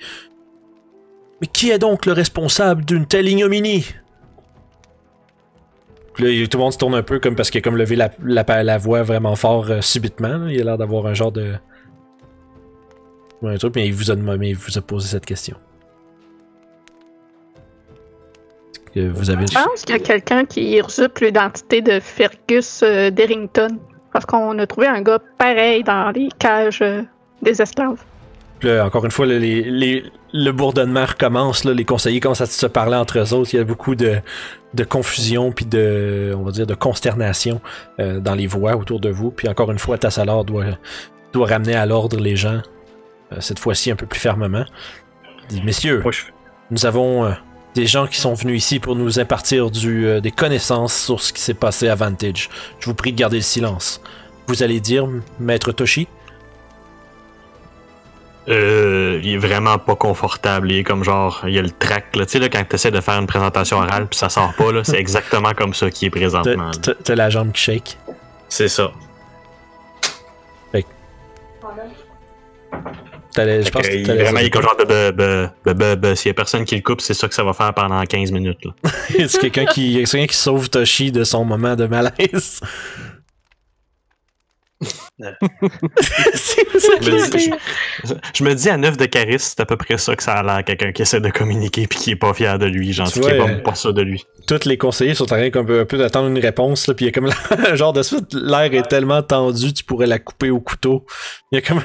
Speaker 2: « Mais qui est donc le responsable d'une telle ignominie? » Puis là, tout le monde se tourne un peu comme parce qu'il a comme levé la voix vraiment fort subitement. Là. Il a l'air d'avoir un genre de... un truc, mais il vous a posé cette question. Vous avez...
Speaker 3: Je pense qu'il y a quelqu'un qui usurpe l'identité de Fergus Derrington. Parce qu'on a trouvé un gars pareil dans les cages des esclaves.
Speaker 2: Puis là, encore une fois, le bourdonnement recommence. Là, les conseillers commencent à se parler entre eux autres. Il y a beaucoup de confusion puis on va dire, de consternation dans les voix autour de vous. Puis encore une fois, Tassalar doit ramener à l'ordre les gens. Cette fois-ci un peu plus fermement. Il dit, messieurs, nous avons des gens qui sont venus ici pour nous impartir des connaissances sur ce qui s'est passé à Vantage. Je vous prie de garder le silence. Vous allez dire, Maître Toshi?
Speaker 4: Il est vraiment pas confortable. Il est comme genre, il y a le trac. Tu sais, là, quand tu essaies de faire une présentation orale puis ça sort pas, là, c'est exactement comme ça qu'il est présentement.
Speaker 2: T'as la jambe qui shake.
Speaker 4: C'est ça.
Speaker 2: Je pense que
Speaker 4: il est comme genre de s'il y a personne qui le coupe, c'est ça que ça va faire pendant 15 minutes.
Speaker 2: C'est quelqu'un qui sauve Toshi de son moment de malaise.
Speaker 4: Je me dis à 9 de charisme, c'est à peu près ça que ça a l'air, quelqu'un qui essaie de communiquer puis qui est pas fier de lui, genre qui est pas ça de lui.
Speaker 2: Tous les conseillers sont en train un peu d'attendre une réponse, là, puis il y a comme genre de suite, l'air est tellement tendu, tu pourrais la couper au couteau. Il y a comme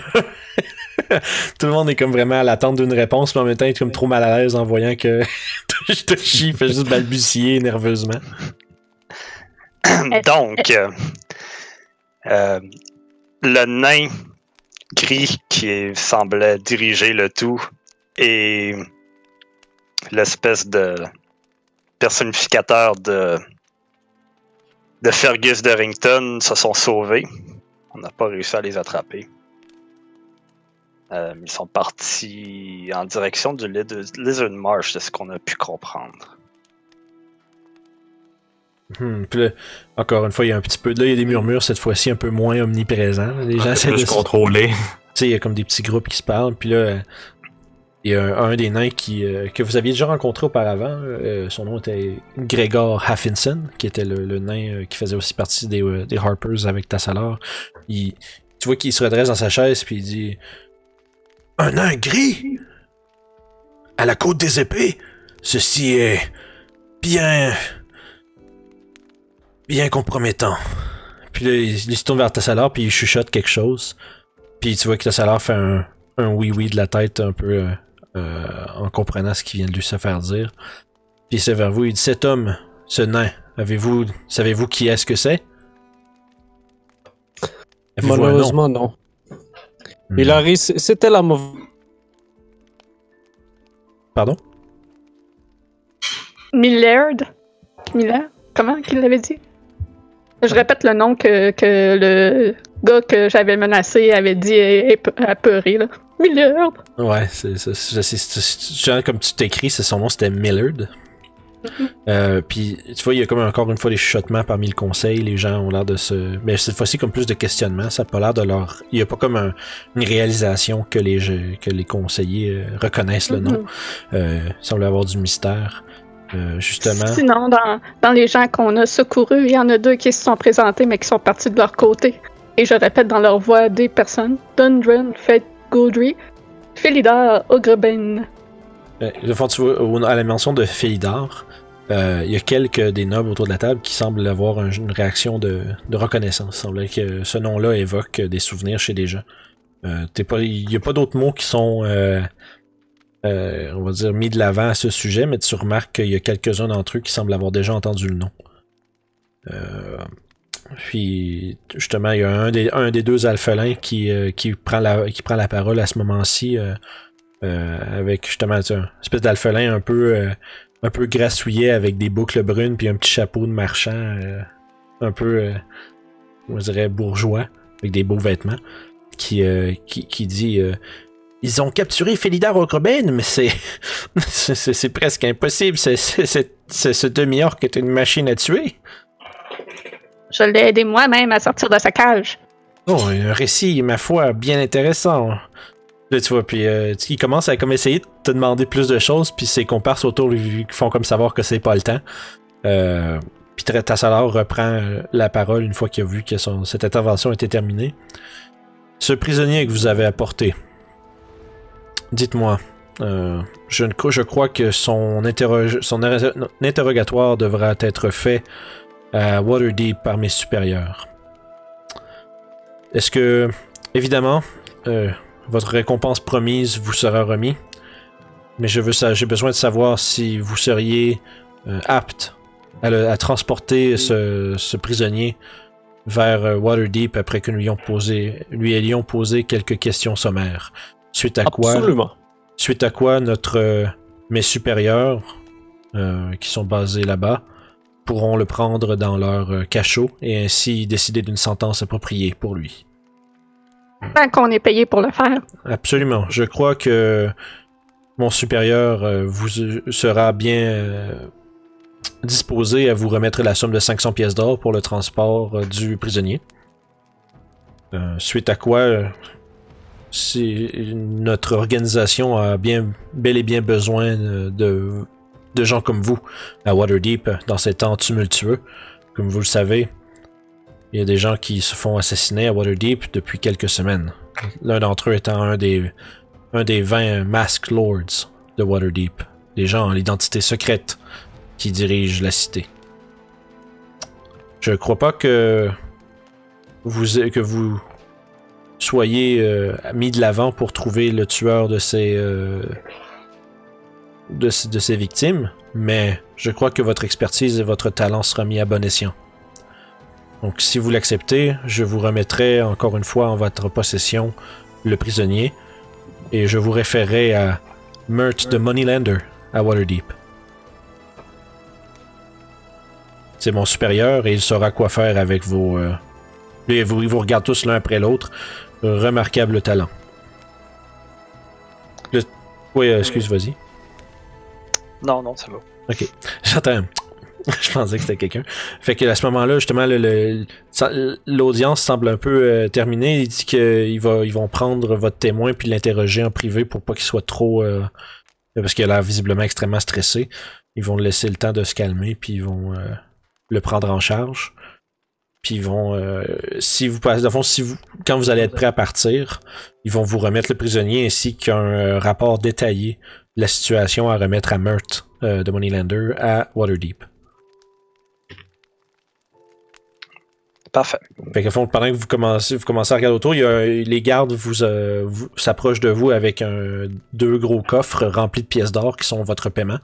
Speaker 2: tout le monde est comme vraiment à l'attente d'une réponse, mais en même temps il est comme trop mal à l'aise en voyant que Toshi fait juste balbutier nerveusement.
Speaker 6: Donc, le nain gris qui semblait diriger le tout et l'espèce de personnificateur de Fergus Derrington se sont sauvés. On n'a pas réussi à les attraper. Ils sont partis en direction du Lizard Marsh, de ce qu'on a pu comprendre.
Speaker 2: Puis là, encore une fois, il y a un petit peu. Là, il y a des murmures cette fois-ci un peu moins omniprésents. Les gens essaient de
Speaker 4: se contrôler.
Speaker 2: Tu sais, il y a comme des petits groupes qui se parlent. Puis là, il y a un des nains que vous aviez déjà rencontré auparavant. Son nom était Gregor Haffinson, qui était le nain qui faisait aussi partie des Harpers avec Tassalar. Tu vois qu'il se redresse dans sa chaise puis il dit « Un nain gris à la côte des épées? Ceci est bien compromettant. » Puis là, il se tourne vers Tassalar, puis il chuchote quelque chose. Puis tu vois que Tassalar fait un oui-oui de la tête, un peu en comprenant ce qu'il vient de lui se faire dire. Puis c'est vers vous, il dit, cet homme, ce nain, savez-vous qui est-ce que c'est? Avez-vous
Speaker 5: Malheureusement, non. Hilary, c'était la mauvaise...
Speaker 2: Pardon?
Speaker 3: Millard? Comment qu'il l'avait dit? Je répète le nom que le gars que j'avais menacé avait dit apeuré, là. Millard!
Speaker 2: Ouais, c'est comme tu t'écris, son nom c'était Millard. Puis tu vois, il y a comme encore une fois des chuchotements parmi le conseil. Les gens ont l'air de se... Mais cette fois-ci, comme plus de questionnements. Ça n'a pas l'air de leur... Il n'y a pas comme une réalisation que les conseillers reconnaissent le nom. Il semble y avoir du mystère. Justement.
Speaker 3: Sinon, dans les gens qu'on a secourus, il y en a 2 qui se sont présentés, mais qui sont partis de leur côté. Et je répète dans leur voix des personnes. Dundren, Fed Gaudry, Felidar, Ogrebane.
Speaker 2: De fond, tu vois, à la mention de Felidar, il y a quelques des nobles autour de la table qui semblent avoir une réaction de reconnaissance. Il semble que ce nom-là évoque des souvenirs chez des gens. Il n'y a pas d'autres mots qui sont, on va dire, mis de l'avant à ce sujet, mais tu remarques qu'il y a quelques-uns d'entre eux qui semblent avoir déjà entendu le nom. Puis, justement, il y a un des 2 alphelins qui prend la parole à ce moment-ci, avec justement une espèce d'alphelin un peu grassouillet avec des boucles brunes puis un petit chapeau de marchand un peu, on dirait, bourgeois, avec des beaux vêtements, qui dit ils ont capturé Felidar Ogrebane, mais c'est presque impossible. Ce demi-orc est une machine à tuer.
Speaker 3: Je l'ai aidé moi-même à sortir de sa cage.
Speaker 2: Oh, un récit, ma foi, bien intéressant. Là, tu vois, puis il commence à comme essayer de te demander plus de choses, puis ses comparses autour lui font comme savoir que c'est pas le temps. Puis Tassadar reprend la parole une fois qu'il a vu que cette intervention était terminée. Ce prisonnier que vous avez apporté, dites-moi, je crois que son interrogatoire devra être fait à Waterdeep par mes supérieurs. Est-ce que, évidemment, votre récompense promise vous sera remise, mais j'ai besoin de savoir si vous seriez apte à transporter ce prisonnier vers Waterdeep après que lui ayons posé quelques questions sommaires. Suite à quoi mes supérieurs, qui sont basés là-bas, pourront le prendre dans leur cachot et ainsi décider d'une sentence appropriée pour lui.
Speaker 3: Tant qu'on est payé pour le faire.
Speaker 2: Absolument. Je crois que mon supérieur vous sera bien disposé à vous remettre la somme de 500 pièces d'or pour le transport du prisonnier. Suite à quoi, si notre organisation a bel et bien besoin de gens comme vous à Waterdeep dans ces temps tumultueux. Comme vous le savez, il y a des gens qui se font assassiner à Waterdeep depuis quelques semaines. L'un d'entre eux étant un des 20 Masked Lords de Waterdeep. Des gens à l'identité secrète qui dirigent la cité. Je ne crois pas que vous soyez mis de l'avant pour trouver le tueur de ces victimes, mais je crois que votre expertise et votre talent sera mis à bon escient. Donc si vous l'acceptez, je vous remettrai encore une fois en votre possession le prisonnier et je vous référerai à Mert de Moneylander à Waterdeep. C'est mon supérieur et il saura quoi faire avec vos... ils vous regardent tous l'un après l'autre. Remarquable talent. Oui, excuse, vas-y.
Speaker 6: Non, c'est bon.
Speaker 2: Ok, j'entends. Je pensais que c'était quelqu'un. Fait que à ce moment-là, justement, l'audience semble un peu terminée. Il dit qu'ils vont prendre votre témoin puis l'interroger en privé pour pas qu'il soit trop... parce qu'il a l'air visiblement extrêmement stressé. Ils vont laisser le temps de se calmer puis ils vont le prendre en charge. Puis ils vont... quand vous allez être prêt à partir, ils vont vous remettre le prisonnier ainsi qu'un rapport détaillé de la situation à remettre à Mert de Moneylander à Waterdeep.
Speaker 6: Parfait.
Speaker 2: Fait que pendant que vous commencez à regarder autour, les gardes vous s'approchent de vous avec 2 gros coffres remplis de pièces d'or qui sont votre paiement.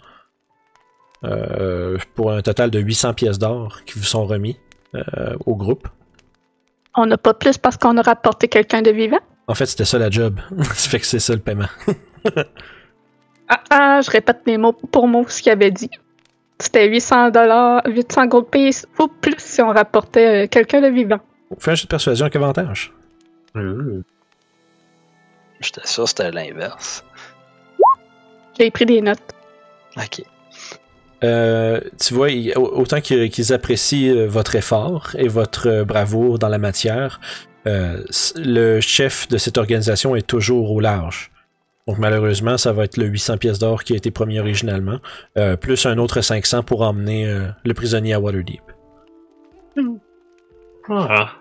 Speaker 2: Pour un total de 800 pièces d'or qui vous sont remis au groupe.
Speaker 3: On n'a pas plus parce qu'on a rapporté quelqu'un de vivant?
Speaker 2: En fait, c'était ça la job. Ça fait que c'est ça le paiement.
Speaker 3: Je répète les mots pour mots ce qu'il avait dit. C'était 800 gold piece ou plus si on rapportait quelqu'un de vivant.
Speaker 2: Fais un jeu de persuasion avec avantage.
Speaker 6: J'étais sûr que c'était l'inverse.
Speaker 3: J'ai pris des notes.
Speaker 6: Ok.
Speaker 2: tu vois, autant qu'ils apprécient votre effort et votre bravoure dans la matière, le chef de cette organisation est toujours au large. Donc malheureusement, ça va être le 800 pièces d'or qui a été promis originalement, plus un autre 500 pour emmener le prisonnier à Waterdeep.
Speaker 4: Ah.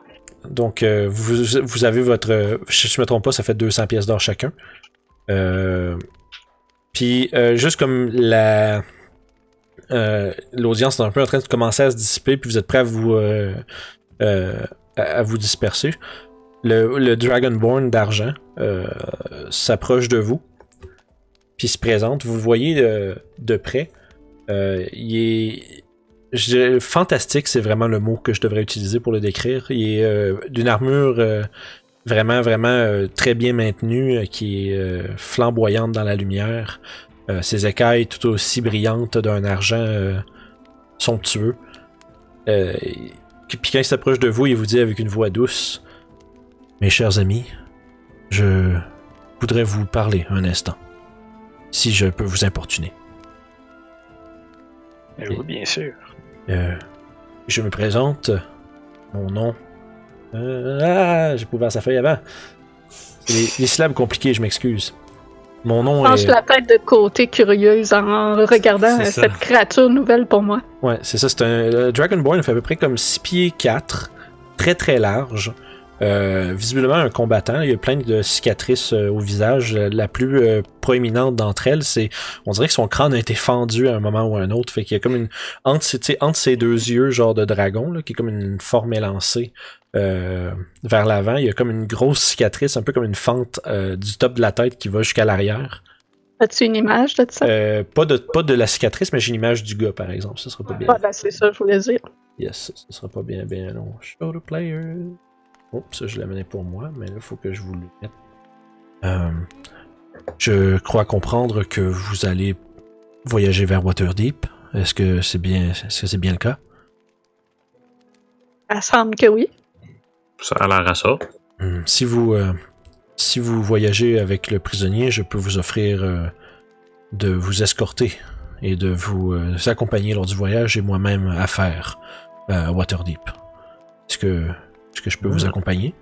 Speaker 2: Donc vous avez votre... je me trompe pas, ça fait 200 pièces d'or chacun. Puis juste comme l'audience est un peu en train de commencer à se dissiper, puis vous êtes prêts à vous disperser. Le Dragonborn d'argent s'approche de vous, puis se présente. Vous le voyez de près. Il est fantastique, c'est vraiment le mot que je devrais utiliser pour le décrire. Il est d'une armure vraiment très bien maintenue, qui est flamboyante dans la lumière. Ses écailles tout aussi brillantes d'un argent somptueux. Puis quand il s'approche de vous, il vous dit avec une voix douce: mes chers amis, je voudrais vous parler un instant, si je peux vous importuner.
Speaker 6: Oui, bien sûr.
Speaker 2: Je me présente. Mon nom. J'ai pas ouvert sa feuille avant. Les syllabes compliquées, je m'excuse. Mon nom
Speaker 3: Penche
Speaker 2: est...
Speaker 3: la tête de côté curieuse en regardant cette créature nouvelle pour moi.
Speaker 2: Ouais, c'est ça. C'est un Dragonborn, il fait à peu près comme 6 pieds 4, très large. Visiblement un combattant. Il y a plein de cicatrices au visage. La plus proéminente d'entre elles, c'est... On dirait que son crâne a été fendu à un moment ou à un autre. Fait qu'il y a comme une... Entre ses deux yeux, genre de dragon, là, qui est comme une forme élancée vers l'avant, il y a comme une grosse cicatrice, un peu comme une fente du top de la tête qui va jusqu'à l'arrière.
Speaker 3: As-tu une image de ça?
Speaker 2: Pas de la cicatrice, mais j'ai une image du gars, par exemple. Ça sera pas bien.
Speaker 3: Ah, ben c'est ça, je voulais dire.
Speaker 2: Yes, ça sera pas bien long. Show the player. Oh, ça je l'amenais pour moi, mais là, il faut que je vous le mette. Je crois comprendre que vous allez voyager vers Waterdeep. Est-ce que c'est bien le cas?
Speaker 3: Ça semble que oui.
Speaker 4: Ça a l'air à ça.
Speaker 2: Si vous voyagez avec le prisonnier, je peux vous offrir de vous escorter et de vous accompagner lors du voyage. J'ai moi-même affaire à Waterdeep. Est-ce que je peux vous accompagner?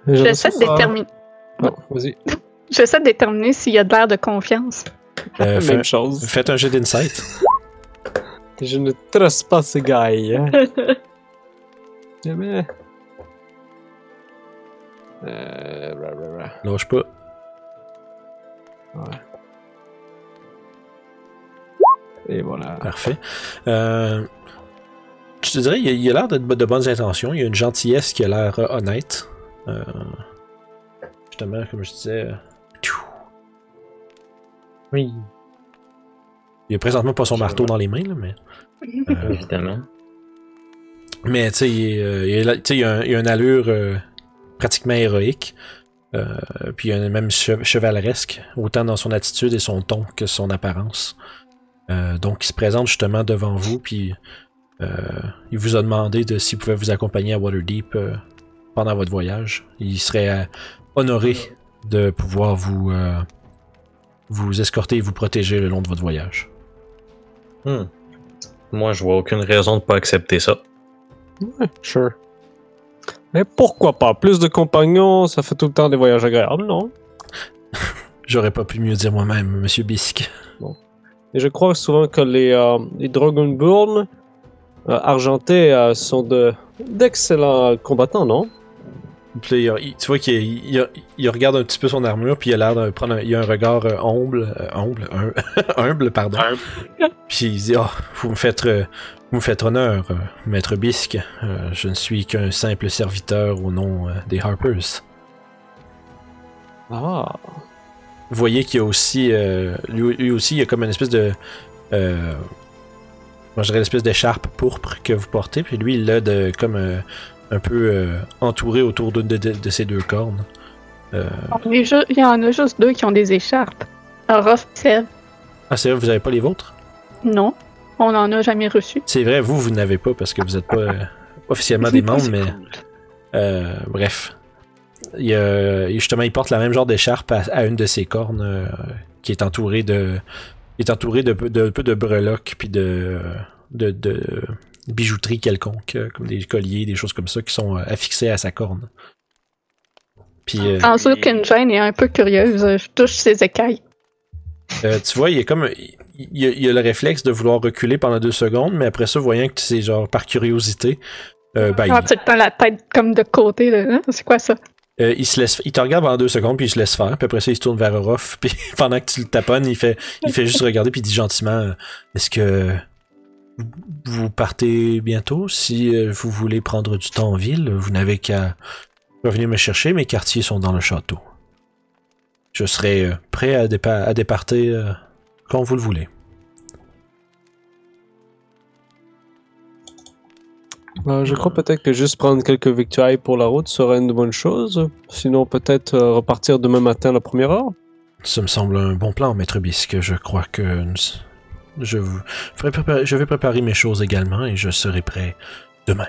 Speaker 3: J'essaie de déterminer.
Speaker 5: Non, vas-y.
Speaker 3: J'essaie de déterminer s'il y a de l'air de confiance.
Speaker 5: Même chose.
Speaker 2: Faites un jet d'insight.
Speaker 5: Je ne trace pas ce gars. Hein. Jamais.
Speaker 2: Lâche pas.
Speaker 5: Ouais. Et voilà.
Speaker 2: Parfait. Je te dirais, il a l'air de bonnes intentions. Il y a une gentillesse qui a l'air honnête. Justement, comme je disais...
Speaker 7: Oui.
Speaker 2: Il a présentement pas son marteau dans les mains, là, mais...
Speaker 7: Évidemment.
Speaker 2: Mais tu sais, il a une allure pratiquement héroïque. Puis il y a même chevaleresque, autant dans son attitude et son ton que son apparence. Donc il se présente justement devant vous, puis il vous a demandé s'il pouvait vous accompagner à Waterdeep pendant votre voyage. Il serait honoré de pouvoir vous escorter et vous protéger le long de votre voyage.
Speaker 4: Moi, je vois aucune raison de pas accepter ça.
Speaker 5: Ouais, sure. Mais pourquoi pas? Plus de compagnons, ça fait tout le temps des voyages agréables, non?
Speaker 2: J'aurais pas pu mieux dire moi-même, Monsieur Bisque.
Speaker 5: Bon. Et je crois souvent que les Dragonborn argentés sont d'excellents combattants, non?
Speaker 2: Puis là, tu vois qu'il regarde un petit peu son armure, puis il a l'air de prendre il a un regard humble, pardon. Puis il dit: vous me faites honneur, maître Bisque. Je ne suis qu'un simple serviteur au nom des Harpers.
Speaker 5: Ah.
Speaker 2: Vous voyez qu'il y a aussi, lui aussi, il y a comme une espèce de, moi je dirais l'espèce d'écharpe pourpre que vous portez, puis lui il l'a comme un peu entouré autour de ses deux cornes.
Speaker 3: Il y en a juste deux qui ont des écharpes. Orof et Sèvres.
Speaker 2: Ah c'est vrai, vous avez pas les vôtres?
Speaker 3: Non, on n'en a jamais reçu.
Speaker 2: C'est vrai, vous n'avez pas parce que vous n'êtes pas officiellement des membres, mais bref. Justement, il porte la même genre d'écharpe à une de ses cornes qui est entourée de Il est entouré de peu de breloques puis de bijouterie quelconque, comme des colliers, des choses comme ça qui sont affixées à sa corne. Puis,
Speaker 3: Anzo Kenjane est un peu curieuse. Je touche ses écailles.
Speaker 2: tu vois, il est comme il a le réflexe de vouloir reculer pendant 2 secondes, mais après ça, voyant que c'est genre par curiosité, ben,
Speaker 3: Tu te tends la tête comme de côté. Là. Hein? C'est quoi ça?
Speaker 2: il te regarde pendant 2 secondes, puis il se laisse faire, puis après ça, il se tourne vers Orof, puis pendant que tu le taponnes, il fait juste regarder, puis il dit gentiment, est-ce que vous partez bientôt? Si vous voulez prendre du temps en ville, vous n'avez qu'à revenir me chercher, mes quartiers sont dans le château. Je serai prêt à départer quand vous le voulez.
Speaker 5: Je crois peut-être que juste prendre quelques victuailles pour la route serait une bonne chose. Sinon, peut-être repartir demain matin à la première heure.
Speaker 2: Ça me semble un bon plan, Maître Bisque. Je crois que je vais préparer mes choses également et je serai prêt demain.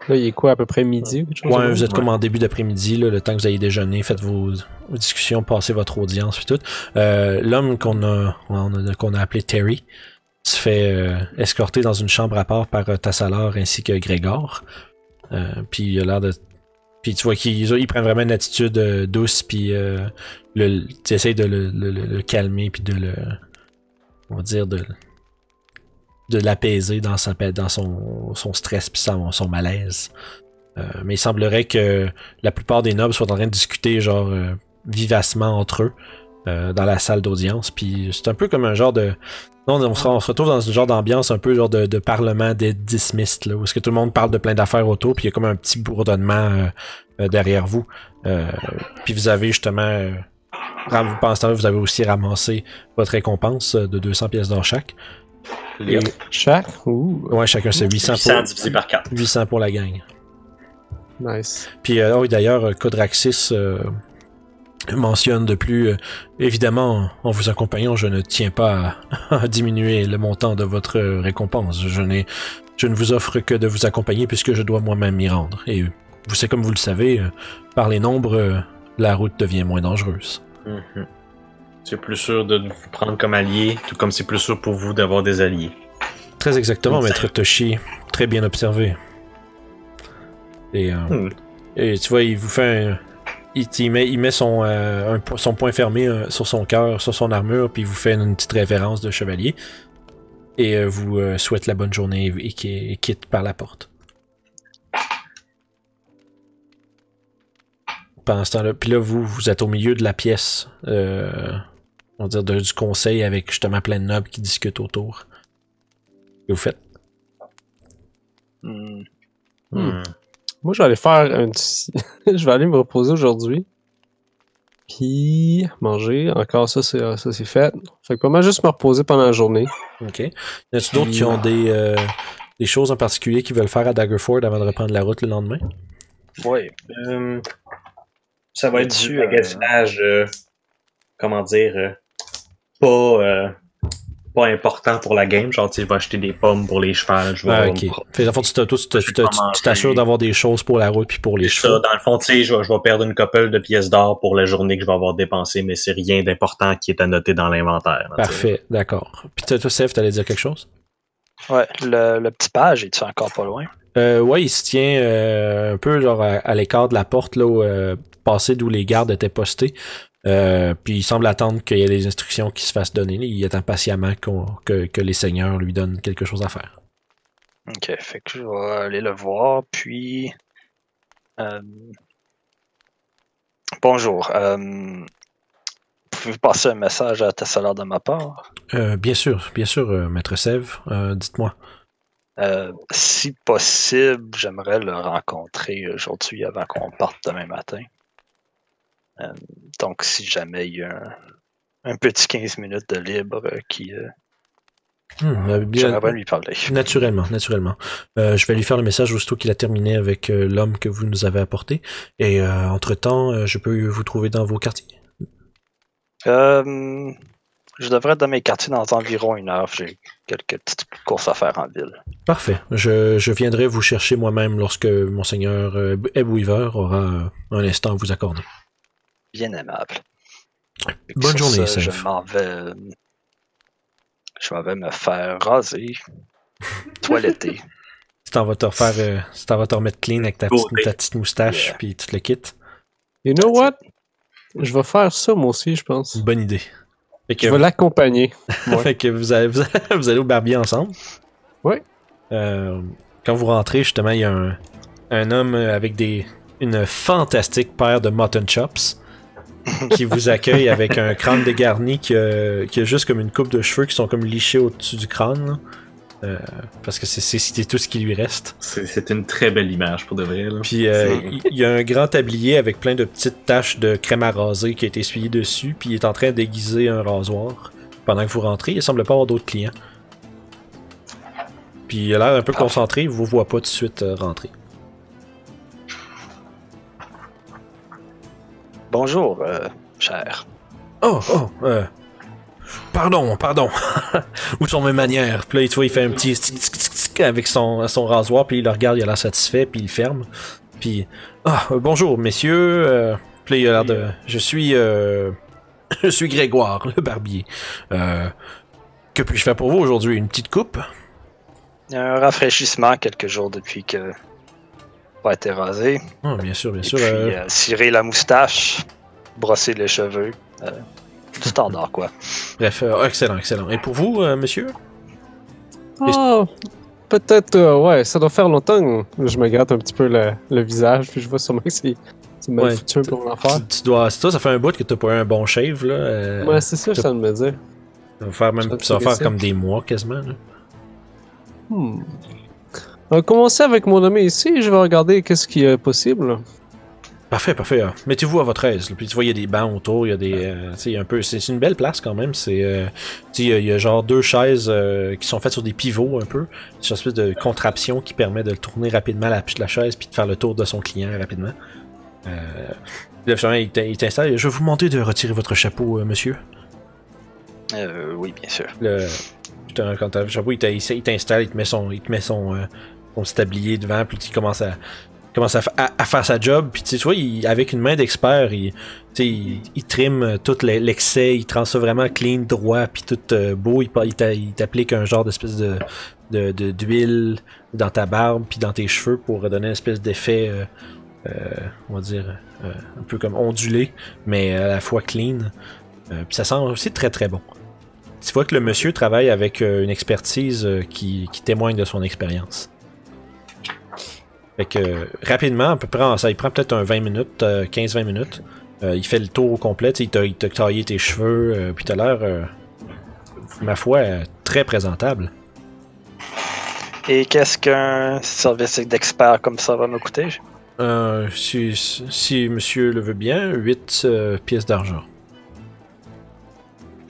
Speaker 5: Là, il est quoi, à peu près midi?
Speaker 2: Ouais, vous êtes comme en début d'après-midi, là, le temps que vous ayez déjeuné, faites vos discussions, passez votre audience et tout. L'homme qu'on a appelé Terry se fait escorter dans une chambre à part par Tassalar ainsi que Grégor. Puis il a l'air de... Puis tu vois qu'il prend vraiment une attitude douce, puis tu essaies de le calmer, puis de le... On va dire de l'apaiser dans son stress puis son malaise. Mais il semblerait que la plupart des nobles soient en train de discuter genre vivacement entre eux dans la salle d'audience. Puis c'est un peu comme un genre de... On se retrouve dans un genre d'ambiance un peu genre de parlement des dismissed, là, où est-ce que tout le monde parle de plein d'affaires autour, puis il y a comme un petit bourdonnement derrière vous. Puis vous avez justement... pendant ce temps-là, vous avez aussi ramassé votre récompense de 200 pièces d'or chaque.
Speaker 5: Et chaque?
Speaker 2: Ouais, chacun c'est 800
Speaker 4: divisé par 4.
Speaker 2: 800 pour la gang.
Speaker 5: Nice.
Speaker 2: Puis d'ailleurs, Codraxis mentionne de plus, évidemment, en vous accompagnant, je ne tiens pas à diminuer le montant de votre récompense. Je ne vous offre que de vous accompagner puisque je dois moi-même m'y rendre. Et comme vous le savez, par les nombres, la route devient moins dangereuse.
Speaker 4: Mm-hmm. C'est plus sûr de vous prendre comme allié, tout comme c'est plus sûr pour vous d'avoir des alliés.
Speaker 2: Très exactement, Maître Toshi. Très bien observé. Et tu vois, il vous fait il met son poing fermé sur son cœur, sur son armure, puis il vous fait une petite révérence de chevalier. Et vous souhaite la bonne journée et quitte par la porte. Pendant ce temps-là, puis là, vous êtes au milieu de la pièce, on va dire du conseil avec justement plein de nobles qui discutent autour. Et vous faites?
Speaker 5: Moi, je vais aller faire un petit... je vais aller me reposer aujourd'hui. Puis manger. Encore ça, c'est fait. Fait que pas mal juste me reposer pendant la journée.
Speaker 2: Ok. Y a-t-il d'autres qui ont des choses en particulier qu'ils veulent faire à Daggerford avant de reprendre la route le lendemain?
Speaker 6: Oui.
Speaker 4: Ça va être du magasinage, comment dire, pas important pour la game. Genre, tu vas acheter des pommes pour les chevaux.
Speaker 2: Ok. Fait dans le fond, tu t'assures d'avoir des choses pour la route puis pour les chevaux.
Speaker 4: Ça, dans le fond, tu sais, je vais perdre une couple de pièces d'or pour la journée que je vais avoir dépensé, mais c'est rien d'important qui est à noter dans l'inventaire.
Speaker 2: Parfait, d'accord. Puis toi, Seth, t'allais dire quelque chose?
Speaker 6: Ouais, le petit page, est-tu encore pas loin?
Speaker 2: Ouais, il se tient un peu genre à l'écart de la porte, là, passé d'où les gardes étaient postés. Puis il semble attendre qu'il y ait des instructions qui se fassent donner. Il attend patiemment que les seigneurs lui donnent quelque chose à faire.
Speaker 6: Ok, fait que je vais aller le voir, puis... Bonjour. Pouvez-vous passer un message à Tassalar de ma part?
Speaker 2: Bien sûr, Maître Sève. Dites-moi.
Speaker 6: Si possible, j'aimerais le rencontrer aujourd'hui avant qu'on parte demain matin. Donc, si jamais il y a un petit 15 minutes de libre j'aimerais lui parler.
Speaker 2: Naturellement. Je vais lui faire le message aussitôt qu'il a terminé avec l'homme que vous nous avez apporté. Et entre-temps, je peux vous trouver dans vos quartiers.
Speaker 6: Je devrais être dans mes quartiers dans environ 1 heure. J'ai quelques petites courses à faire en ville.
Speaker 2: Parfait. Je viendrai vous chercher moi-même lorsque Monseigneur Ebweaver aura un instant à vous accorder.
Speaker 6: Bien aimable.
Speaker 2: Bonne journée,
Speaker 6: ça,
Speaker 2: Seth.
Speaker 6: Je m'en vais Je vais me faire raser, toiletter.
Speaker 2: Tu t'en vas te refaire, tu t'en vas te remettre clean avec ta petite moustache,
Speaker 6: Yeah.
Speaker 2: puis tout le kit.
Speaker 5: You know what? Je vais faire ça, moi aussi, je pense.
Speaker 2: Une bonne idée. Fait que,
Speaker 5: Je vais l'accompagner. Ouais.
Speaker 2: fait que vous allez au barbier ensemble.
Speaker 5: Oui.
Speaker 2: Quand vous rentrez, justement, il y a un homme avec une fantastique paire de mutton chops qui vous accueille avec un crâne dégarni qui a juste comme une coupe de cheveux qui sont comme lichés au-dessus du crâne. Là. Parce que c'est tout ce qui lui reste.
Speaker 8: C'est une très belle image pour de vrai. Là.
Speaker 2: Puis il y a un grand tablier avec plein de petites taches de crème à raser qui a été essuyé dessus. Puis il est en train d'aiguiser un rasoir. Pendant que vous rentrez, il semble pas avoir d'autres clients. Puis il a l'air un peu concentré, il vous voit pas tout de suite rentrer.
Speaker 6: Bonjour, cher.
Speaker 2: Oh, pardon. Où sont mes manières? Puis là, tu vois, il fait un petit tic avec son rasoir, puis il le regarde, il a l'air satisfait, puis il ferme. Puis, bonjour, messieurs. Puis là, il a l'air de... Je suis Grégoire, le barbier. Que puis-je faire pour vous aujourd'hui? Une petite coupe?
Speaker 6: Un rafraîchissement quelques jours depuis que pas été rasé.
Speaker 2: Oh, bien sûr.
Speaker 6: Et puis, cirer la moustache, brosser les cheveux. Du standard, quoi.
Speaker 2: Bref, excellent. Et pour vous, monsieur?
Speaker 5: Ah, peut-être, ouais, ça doit faire longtemps que je me gratte un petit peu le visage, puis je vois sûrement que c'est mal foutu pour mon affaire.
Speaker 2: Ça fait un bout que t'as pas eu un bon shave, là.
Speaker 5: Ouais, c'est ça, je viens de me dire.
Speaker 2: Ça va faire comme des mois, quasiment, là.
Speaker 5: On va commencer avec mon ami ici et je vais regarder qu'est-ce qui est possible.
Speaker 2: Parfait. Mettez-vous à votre aise. Là. Puis tu vois, il y a des bancs autour, il y a des... c'est une belle place quand même. Il y a genre 2 chaises qui sont faites sur des pivots un peu. C'est une espèce de contraption qui permet de tourner rapidement la chaise puis de faire le tour de son client rapidement. Il t'installe. Je vais vous demander de retirer votre chapeau, monsieur.
Speaker 6: Oui, bien sûr.
Speaker 2: Quand t'as le chapeau, il t'installe, il te met son petit tablier devant, puis il commence à faire sa job. Puis tu vois, avec une main d'expert, il trime tout l'excès, il rend ça vraiment clean, droit, puis tout beau. Il t'applique un genre d'espèce d'huile dans ta barbe, puis dans tes cheveux pour donner une espèce d'effet, on va dire, un peu comme ondulé, mais à la fois clean. Puis ça sent aussi très très bon. Tu vois que le monsieur travaille avec une expertise qui témoigne de son expérience. Fait que rapidement, à peu près, il prend peut-être un 20 minutes, 15-20 minutes. Il fait le tour au complet, il t'a taillé tes cheveux, puis t'as l'air, ma foi, très présentable.
Speaker 6: Et qu'est-ce qu'un service d'expert comme ça va me coûter?
Speaker 2: Si monsieur le veut bien, 8 pièces d'argent.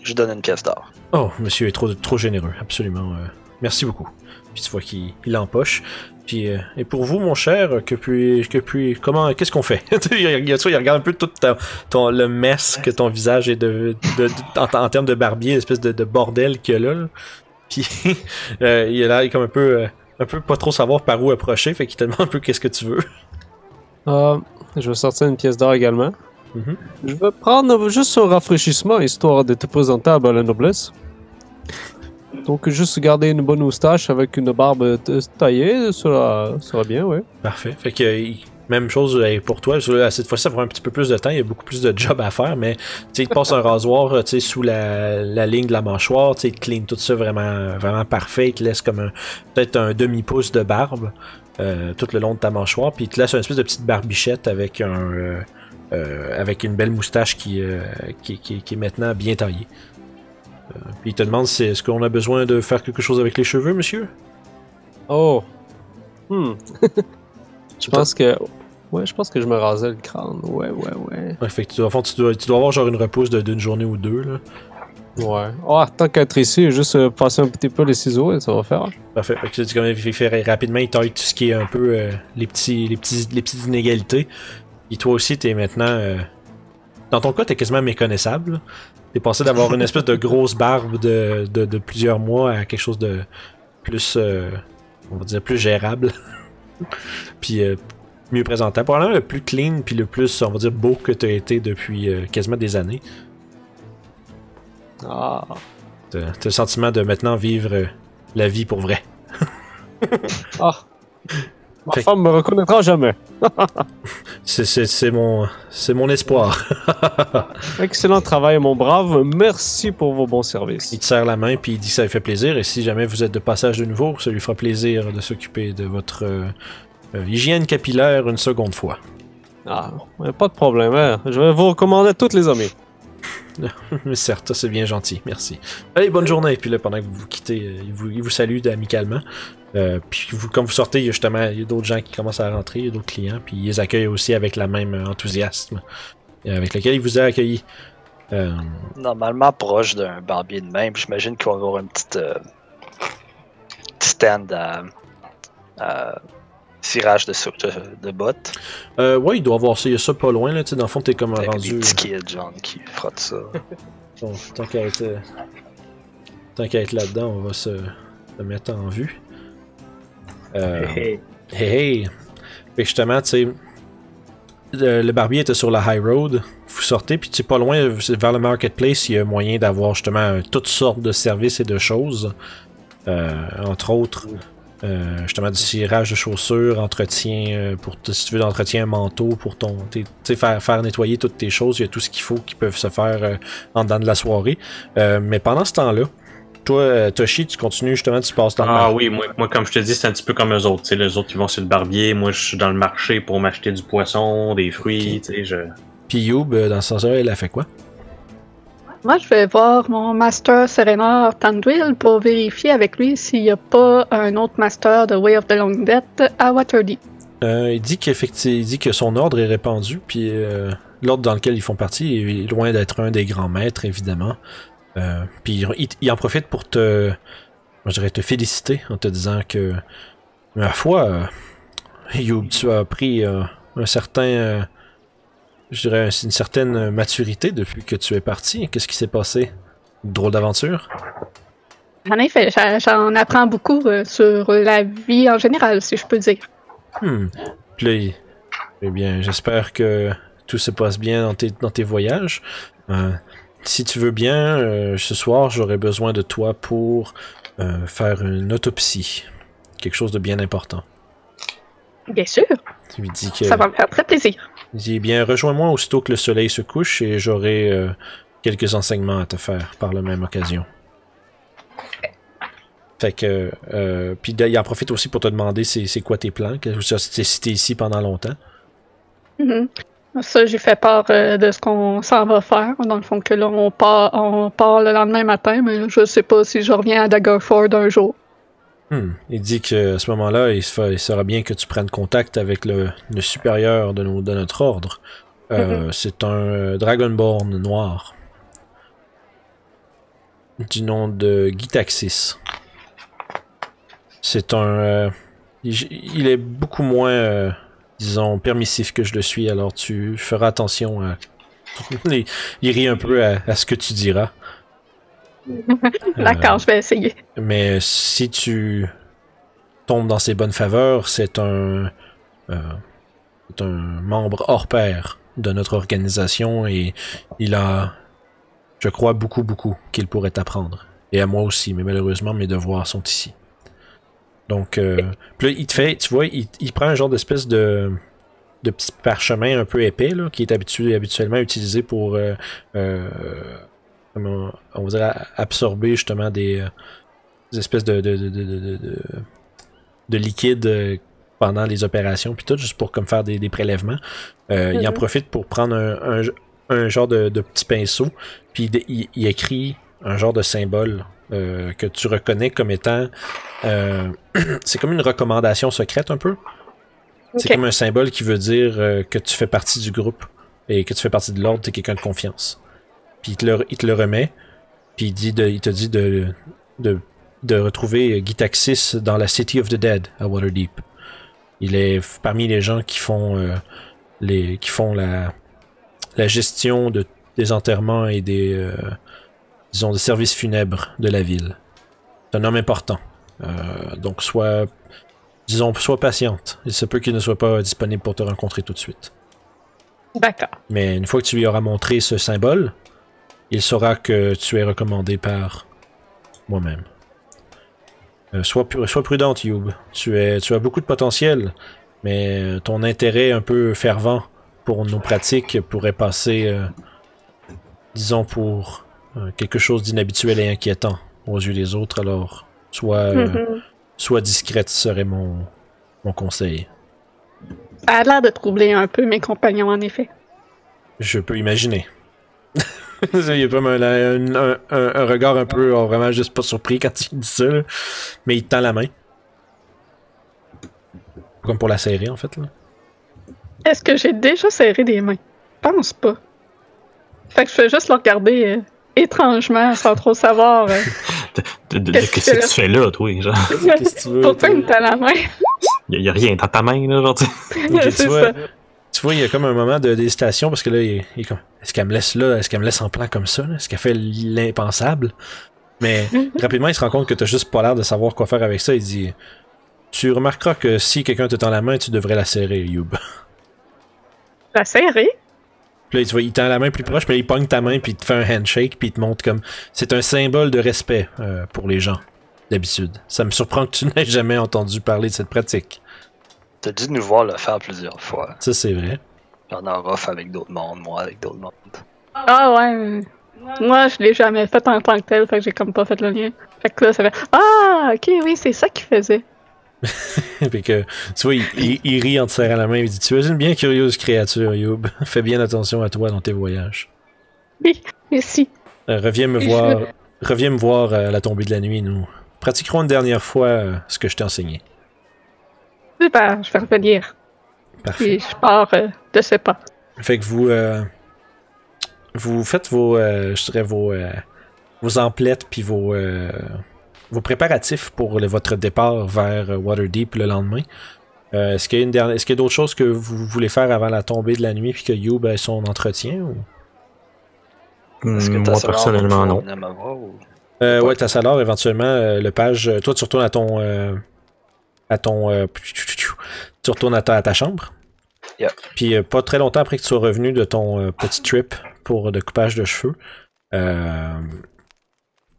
Speaker 6: Je donne une pièce d'or.
Speaker 2: Oh, monsieur est trop généreux, absolument. Merci beaucoup. Puis tu vois qu'il empoche. Puis, et pour vous, mon cher, qu'est-ce qu'on fait? il regarde un peu tout le mess que ton visage est en termes de barbier, l'espèce de bordel qu'il y a là. Puis, il a l'air comme un peu pas trop savoir par où approcher, fait qu'il te demande un peu qu'est-ce que tu veux.
Speaker 5: Je vais sortir une pièce d'or également.
Speaker 2: Mm-hmm.
Speaker 5: Je vais prendre juste un rafraîchissement, histoire d'être présentable à la noblesse. Donc, juste garder une bonne moustache avec une barbe taillée, ça va bien, ouais.
Speaker 2: Parfait. Fait que, même chose pour toi. Cette fois-ci, ça prend un petit peu plus de temps. Il y a beaucoup plus de job à faire, mais il te passe un rasoir sous la ligne de la mâchoire. Il te clean tout ça vraiment, vraiment parfait. Il te laisse comme peut-être un demi-pouce de barbe tout le long de ta mâchoire. Puis il te laisse une espèce de petite barbichette avec avec une belle moustache qui est maintenant bien taillée. Puis il te demande est-ce qu'on a besoin de faire quelque chose avec les cheveux, monsieur?
Speaker 5: Oh. Je pense que je me rasais le crâne. Ouais.
Speaker 2: Ouais, fait que tu dois avoir genre une repousse d'une journée ou deux, là.
Speaker 5: Ouais. Tant qu'être ici, juste passer un petit peu les ciseaux et ça va faire.
Speaker 2: Parfait. Fait que comme il fait rapidement, il taille tout ce qui est un peu les petites inégalités. Et toi aussi, t'es maintenant... Dans ton cas, t'es quasiment méconnaissable. T'es passé d'avoir une espèce de grosse barbe de plusieurs mois à quelque chose de plus... on va dire plus gérable. Puis mieux présentable. Probablement le plus clean puis le plus, on va dire, beau que t'as été depuis quasiment des années. T'as le sentiment de maintenant vivre la vie pour vrai.
Speaker 5: Ah. Ma
Speaker 2: Fait-
Speaker 5: femme me reconnaîtra jamais.
Speaker 2: C'est mon espoir.
Speaker 5: Excellent travail, mon brave. Merci pour vos bons services.
Speaker 2: Il te serre la main puis il dit que ça lui fait plaisir et si jamais vous êtes de passage de nouveau, ça lui fera plaisir de s'occuper de votre hygiène capillaire une seconde fois.
Speaker 5: Ah, pas de problème. Hein. Je vais vous recommander à toutes les amis.
Speaker 2: Mais certes, c'est bien gentil, merci. Allez, bonne journée. Puis là, pendant que vous vous quittez, il vous salue amicalement. Puis quand vous sortez, il y a d'autres gens qui commencent à rentrer, il y a d'autres clients, puis ils les accueillent aussi avec la même enthousiasme avec lequel il vous a accueilli.
Speaker 6: Normalement, proche d'un barbier de même, j'imagine qu'il va y avoir une petite stand à cirage de bottes.
Speaker 2: Ouais, il doit avoir ça, il y a ça pas loin, là, tu sais, dans le fond, t'es comme
Speaker 6: Avec
Speaker 2: rendu...
Speaker 6: des petits kids, genre, qui frottent ça.
Speaker 2: Bon, tant qu'à être là-dedans, on va se mettre en vue. Hey, hey! Fait que justement, tu sais, le barbier était sur la high road. Vous sortez, puis tu sais, pas loin, vers le marketplace, il y a moyen d'avoir justement toutes sortes de services et de choses. Entre autres, justement, du cirage de chaussures, entretien, si tu veux d'entretien manteau pour ton. Tu sais, faire nettoyer toutes tes choses, il y a tout ce qu'il faut qui peuvent se faire en dedans de la soirée. Mais pendant ce temps-là, toi, Toshi, tu continues justement, tu passes dans le marché.
Speaker 8: Oui, moi, comme je te dis, c'est un petit peu comme eux autres. Les autres, ils vont sur le barbier. Moi, je suis dans le marché pour m'acheter du poisson, des fruits. Okay.
Speaker 2: Puis Youb, dans ce sens-là, elle a fait quoi?
Speaker 3: Moi, je vais voir mon master Serenor Tandwil pour vérifier avec lui s'il n'y a pas un autre master de Way of the Long Death à Waterdeep.
Speaker 2: Il dit que son ordre est répandu, puis l'ordre dans lequel ils font partie est loin d'être un des grands maîtres, évidemment. Puis il en profite pour te féliciter en te disant que, ma foi, Youb, tu as pris un certain, je dirais, une certaine maturité depuis que tu es parti. Qu'est-ce qui s'est passé? Une drôle d'aventure?
Speaker 3: En effet, j'en apprends beaucoup sur la vie en général, si je peux dire.
Speaker 2: Puis là, eh bien, j'espère que tout se passe bien dans tes voyages. Si tu veux bien, ce soir, j'aurais besoin de toi pour faire une autopsie. Quelque chose de bien important.
Speaker 3: Bien sûr.
Speaker 2: Tu lui dis que...
Speaker 3: Ça va me faire très plaisir.
Speaker 2: Il dit, eh bien, rejoins-moi aussitôt que le soleil se couche et j'aurai quelques enseignements à te faire par la même occasion. Fait que... puis il en profite aussi pour te demander c'est quoi tes plans, si t'es ici pendant longtemps.
Speaker 3: Ça, j'ai fait part de ce qu'on s'en va faire. Dans le fond, que là, on part le lendemain matin, mais je sais pas si je reviens à Daggerford un jour.
Speaker 2: Il dit qu'à ce moment-là, il sera bien que tu prennes contact avec le supérieur de notre ordre. C'est un Dragonborn noir. Du nom de Gitaxis. C'est un... il est beaucoup moins... disons, permissif que je le suis, alors tu feras attention à... il rit un peu à ce que tu diras.
Speaker 3: D'accord, je vais essayer.
Speaker 2: Mais si tu tombes dans ses bonnes faveurs, c'est un membre hors pair de notre organisation et il a, je crois, beaucoup qu'il pourrait t'apprendre. Et à moi aussi, mais malheureusement, mes devoirs sont ici. Donc, puis là, il te fait, tu vois, il prend un genre d'espèce de petit parchemin un peu épais, là, qui est habituellement utilisé pour, comment on va dire, absorber justement des espèces de liquide pendant les opérations, puis tout, juste pour comme faire des prélèvements. Il en profite pour prendre un genre de petit pinceau, puis il écrit un genre de symbole que tu reconnais comme étant... c'est comme une recommandation secrète un peu. C'est comme un symbole qui veut dire que tu fais partie du groupe et que tu fais partie de l'ordre, t'es quelqu'un de confiance. Puis il te le remet, puis il te dit de retrouver Gitaxis dans la City of the Dead à Waterdeep. Il est parmi les gens qui font la gestion des enterrements et des services funèbres de la ville. C'est un homme important. Donc sois patiente. Il se peut qu'il ne soit pas disponible pour te rencontrer tout de suite.
Speaker 3: D'accord.
Speaker 2: Mais une fois que tu lui auras montré ce symbole, il saura que tu es recommandé par moi-même. Sois prudente, Youb. Tu as beaucoup de potentiel, mais ton intérêt un peu fervent pour nos pratiques pourrait passer, disons, pour quelque chose d'inhabituel et inquiétant aux yeux des autres. Alors, sois discrète serait mon conseil.
Speaker 3: Ça a l'air de troubler un peu mes compagnons, en effet.
Speaker 2: Je peux imaginer. Il y a comme un regard un peu vraiment juste pas surpris quand il dit ça, là. Mais il te tend la main. Comme pour la serrer, en fait. Là.
Speaker 3: Est-ce que j'ai déjà serré des mains? Je pense pas. Fait que je fais juste le regarder étrangement, sans trop savoir.
Speaker 4: Qu'est-ce que tu fais là, toi? Genre?
Speaker 2: Qu'est-ce que tu veux?
Speaker 3: Pourquoi il me tend la main?
Speaker 4: Il y a rien dans ta main, là, genre.
Speaker 2: Okay, tu vois, il y a comme un moment d'hésitation parce que là, il est comme. Est-ce qu'elle me laisse là? Est-ce qu'elle me laisse en plan comme ça? Là? Est-ce qu'elle fait l'impensable? Mais rapidement, il se rend compte que t'as juste pas l'air de savoir quoi faire avec ça. Il dit tu remarqueras que si quelqu'un te tend la main, tu devrais la serrer, Youb.
Speaker 3: La serrer?
Speaker 2: Puis là, tu vois, il tend la main plus proche, puis là, il pogne ta main, puis il te fait un handshake, puis il te montre comme. C'est un symbole de respect pour les gens, d'habitude. Ça me surprend que tu n'aies jamais entendu parler de cette pratique.
Speaker 6: T'as dû nous voir le faire plusieurs fois.
Speaker 2: Ça, c'est vrai.
Speaker 6: J'en ai off avec d'autres mondes, moi avec d'autres mondes.
Speaker 3: Ah ouais. Moi, je l'ai jamais fait en tant que tel, fait que j'ai comme pas fait le lien. Fait que là, ça fait ah, ok, oui, c'est ça qu'il faisait.
Speaker 2: Puis que, tu vois, il rit en te serrant la main, il dit tu es une bien curieuse créature, Youb. Fais bien attention à toi dans tes voyages.
Speaker 3: Oui, merci.
Speaker 2: Reviens me voir à la tombée de la nuit, nous pratiquerons une dernière fois ce que je t'ai enseigné.
Speaker 3: Super, je vais revenir.
Speaker 2: Parfait.
Speaker 3: Puis je pars de ce pas.
Speaker 2: Fait que vous faites vos emplettes puis vos préparatifs pour votre départ vers Waterdeep le lendemain. Est-ce qu'il y a d'autres choses que vous voulez faire avant la tombée de la nuit puis que Youb ait son entretien ou?
Speaker 4: Moi, personnellement, non.
Speaker 2: Ouais, Tassadar, éventuellement, le page. Toi, tu retournes tu retournes à ta chambre.
Speaker 6: Yeah.
Speaker 2: Puis pas très longtemps après que tu sois revenu de ton petit trip pour le coupage de cheveux,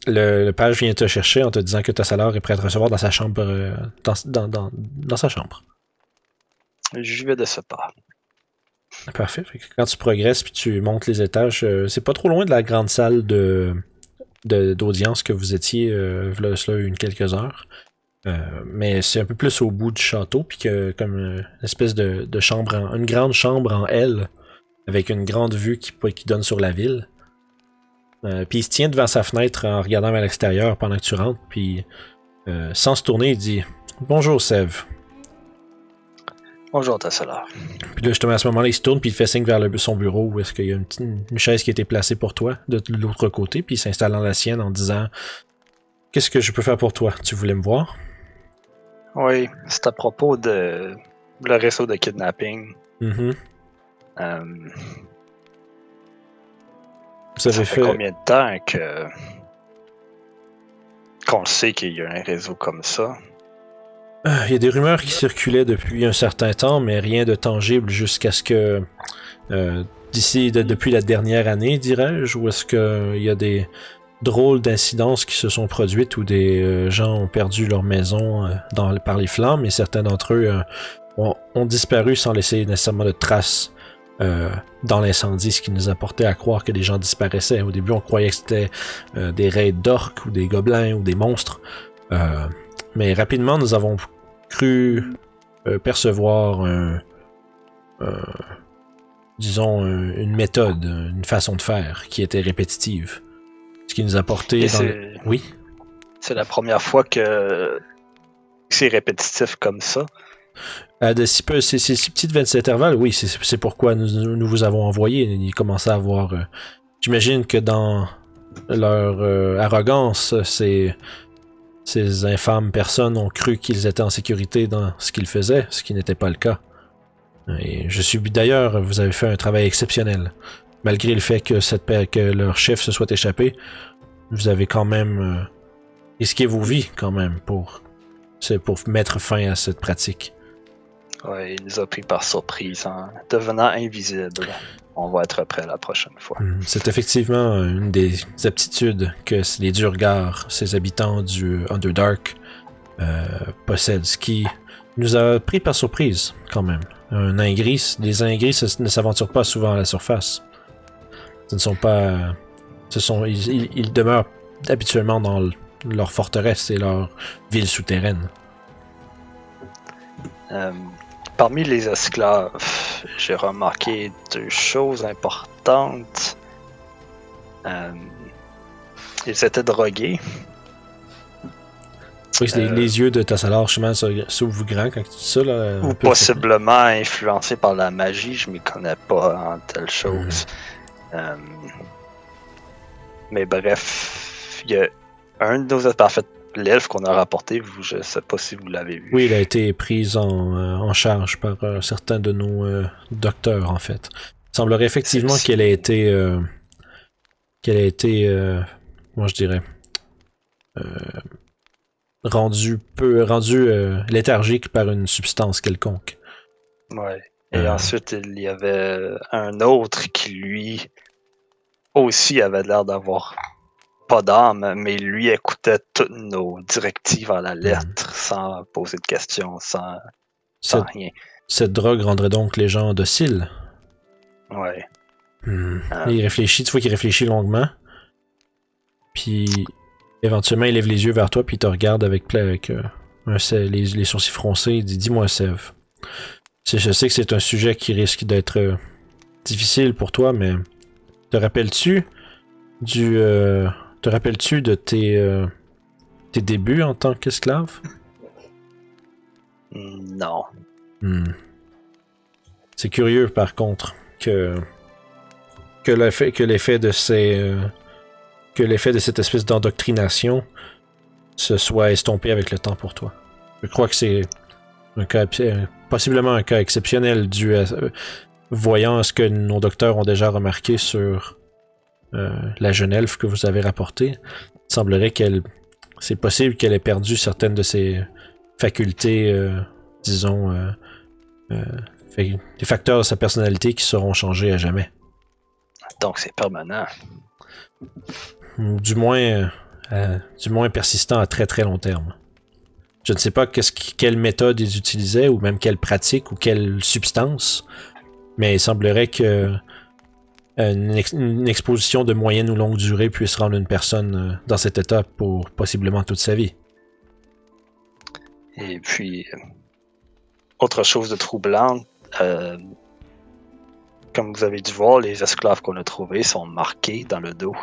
Speaker 2: le page vient te chercher en te disant que Tassadar est prêt à te recevoir dans sa chambre. Dans sa chambre.
Speaker 6: J'y vais de ce pas.
Speaker 2: Parfait. Fait que quand tu progresses puis tu montes les étages, c'est pas trop loin de la grande salle d'audience que vous étiez là, quelques heures. Mais c'est un peu plus au bout du château, puis que comme une espèce de chambre, une grande chambre en L, avec une grande vue qui donne sur la ville. Puis il se tient devant sa fenêtre en regardant vers l'extérieur pendant que tu rentres, puis sans se tourner, il dit « Bonjour, Sève. »
Speaker 6: Bonjour, Tassadar.
Speaker 2: Puis là, justement, à ce moment-là, il se tourne, puis il fait signe vers son bureau, où est-ce qu'il y a une chaise qui a été placée pour toi, de l'autre côté, puis il s'installe dans la sienne en disant « Qu'est-ce que je peux faire pour toi? Tu voulais me voir? »
Speaker 6: Oui, c'est à propos de le réseau de kidnapping.
Speaker 2: Mm-hmm.
Speaker 6: Ça fait combien de temps qu'on sait qu'il y a un réseau comme ça?
Speaker 2: Il y a des rumeurs qui circulaient depuis un certain temps, mais rien de tangible jusqu'à ce que depuis la dernière année, dirais-je, où est-ce qu'il y a des drôles d'incidences qui se sont produites où des gens ont perdu leur maison par les flammes et certains d'entre eux ont disparu sans laisser nécessairement de traces dans l'incendie, ce qui nous a porté à croire que des gens disparaissaient. Au début, on croyait que c'était des raids d'orques ou des gobelins ou des monstres. Mais rapidement, nous avons cru percevoir une méthode, une façon de faire qui était répétitive. Ce qui nous a porté Oui?
Speaker 6: C'est la première fois que c'est répétitif comme ça.
Speaker 2: Ces petites intervalles, oui, c'est pourquoi nous vous avons envoyé. Ils commençaient à avoir... J'imagine que dans leur arrogance, ces infâmes personnes ont cru qu'ils étaient en sécurité dans ce qu'ils faisaient, ce qui n'était pas le cas. Et d'ailleurs, vous avez fait un travail exceptionnel. Malgré le fait que leur chef se soit échappé, vous avez quand même risqué vos vies quand même pour mettre fin à cette pratique.
Speaker 6: Ouais, il nous a pris par surprise en devenant invisible. On va être prêt la prochaine fois.
Speaker 2: C'est effectivement une des aptitudes que les Durgars, ces habitants du Underdark, possèdent, ce qui nous a pris par surprise quand même. Un nain gris, les nains gris ne s'aventurent pas souvent à la surface. Ce ne sont pas, ils demeurent habituellement dans leur forteresse et leur ville souterraine.
Speaker 6: Parmi les esclaves, j'ai remarqué 2 choses importantes. Ils étaient drogués.
Speaker 2: Oui, les yeux de Tassalar chemin s'ouvrent grand quand tu dis ça. Là,
Speaker 6: Ou possiblement influencés par la magie, je m'y connais pas en telle chose. Mais bref, il y a un de nos esclaves, l'elfe qu'on a rapporté, je sais pas si vous l'avez vu.
Speaker 2: Oui, il a été pris en charge par certains de nos docteurs, en fait. Il semblerait effectivement qu'elle a été... moi je dirais... rendu léthargique par une substance quelconque.
Speaker 6: Ouais. Et ensuite, il y avait un autre qui, lui, aussi avait l'air d'avoir pas d'âme, mais lui écoutait toutes nos directives à la lettre, sans poser de questions, sans rien.
Speaker 2: Cette drogue rendrait donc les gens dociles.
Speaker 6: Ouais.
Speaker 2: Il réfléchit, tu vois qu'il réfléchit longuement. Puis, éventuellement, il lève les yeux vers toi, puis il te regarde avec les sourcils froncés. Il dit, dis-moi, Sève. Je sais que c'est un sujet qui risque d'être difficile pour toi, mais te rappelles-tu de tes débuts en tant qu'esclave?
Speaker 6: Non.
Speaker 2: C'est curieux, par contre, que l'effet de cette espèce d'endoctrination se soit estompé avec le temps pour toi. Je crois que c'est un cas, possiblement un cas exceptionnel dû à voyant ce que nos docteurs ont déjà remarqué sur la jeune elfe que vous avez rapportée. Il semblerait c'est possible qu'elle ait perdu certaines de ses facultés, disons, des facteurs de sa personnalité qui seront changés à jamais.
Speaker 6: Donc c'est permanent.
Speaker 2: Du moins persistant à très très long terme. Je ne sais pas quelle méthode ils utilisaient, ou même quelle pratique, ou quelle substance, mais il semblerait que une exposition de moyenne ou longue durée puisse rendre une personne dans cet état pour possiblement toute sa vie.
Speaker 6: Et puis, autre chose de troublante, comme vous avez dû voir, les esclaves qu'on a trouvés sont marqués dans le dos.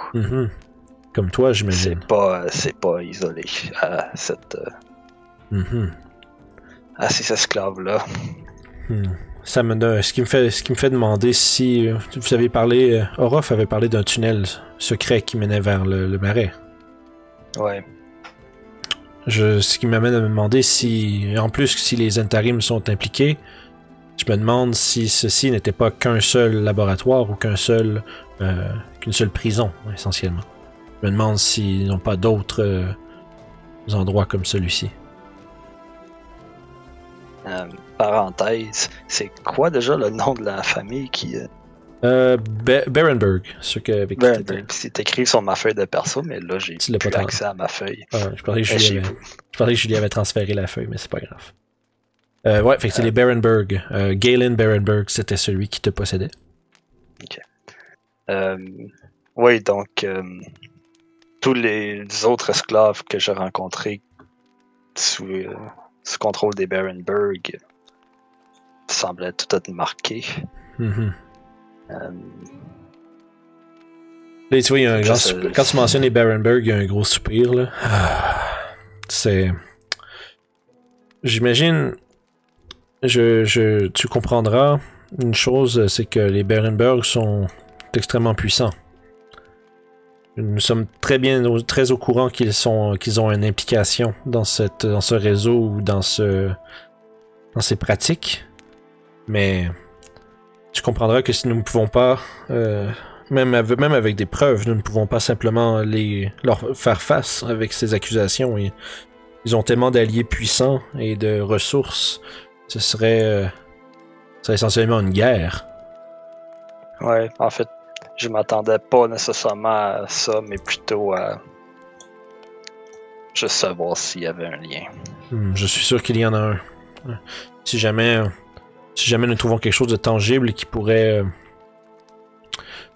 Speaker 2: Comme toi, j'imagine.
Speaker 6: C'est pas isolé à à ces esclaves-là.
Speaker 2: Ça ce qui me fait demander si vous avez parlé, Orof avait parlé d'un tunnel secret qui menait vers le marais.
Speaker 6: Ouais.
Speaker 2: Ce qui m'amène à me demander si, en plus, si les Entarim sont impliqués, je me demande si ceci n'était pas qu'un seul laboratoire ou qu'une seule prison, essentiellement. Je me demande s'ils n'ont pas d'autres endroits comme celui-ci.
Speaker 6: Parenthèse, c'est quoi déjà le nom de la famille qui...
Speaker 2: Berenberg, ce que avec
Speaker 6: Berenberg, c'est écrit sur ma feuille de perso, mais là j'ai plus accès à ma feuille.
Speaker 2: Je pensais que Julie avait transféré la feuille, mais c'est pas grave. Ouais, fait que c'est les Berenberg. Galen Berenberg, c'était celui qui te possédait.
Speaker 6: Ok. Oui, donc tous les autres esclaves que j'ai rencontrés sous contrôle des Berenberg semblaient tout être marqués.
Speaker 2: Là, tu vois, il y a un grand quand tu mentionnes les Berenberg, il y a un gros soupir, là. C'est... J'imagine... Tu comprendras une chose, c'est que les Berenberg sont extrêmement puissants. Nous sommes très au courant qu'ils ont une implication dans ce réseau ou dans ces pratiques. Mais tu comprendras que si nous ne pouvons pas, même avec des preuves, nous ne pouvons pas simplement leur faire face avec ces accusations. Ils ont tellement d'alliés puissants et de ressources ce serait essentiellement une guerre.
Speaker 6: Ouais, en fait, je m'attendais pas nécessairement à ça, mais plutôt à juste savoir s'il y avait un lien.
Speaker 2: Je suis sûr qu'il y en a un. Si jamais nous trouvons quelque chose de tangible qui pourrait,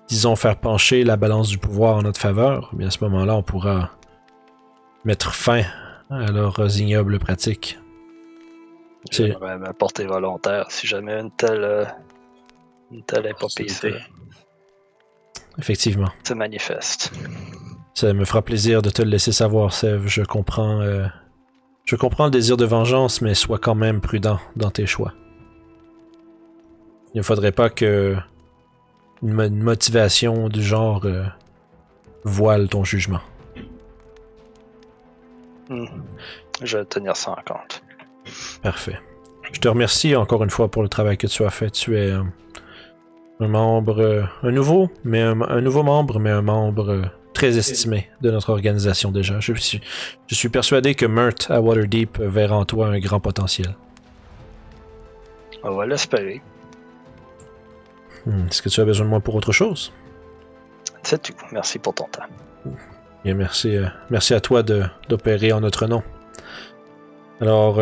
Speaker 2: disons, faire pencher la balance du pouvoir en notre faveur, bien à ce moment-là, on pourra mettre fin à leurs ignobles pratiques.
Speaker 6: J'aimerais me porter volontaire si jamais une telle épopée
Speaker 2: Effectivement.
Speaker 6: se manifeste.
Speaker 2: Ça me fera plaisir de te le laisser savoir, Sève. Je comprends le désir de vengeance, mais sois quand même prudent dans tes choix. Il ne faudrait pas que une motivation du genre voile ton jugement.
Speaker 6: Je vais tenir ça en compte.
Speaker 2: Parfait. Je te remercie encore une fois pour le travail que tu as fait. Tu es un membre, un nouveau membre, mais un membre très estimé de notre organisation déjà. Je suis persuadé que Mert à Waterdeep verra en toi un grand potentiel.
Speaker 6: On va l'espérer.
Speaker 2: Est-ce que tu as besoin de moi pour autre chose?
Speaker 6: C'est tout. Merci pour ton temps.
Speaker 2: Bien, merci à toi d'opérer en notre nom. Alors,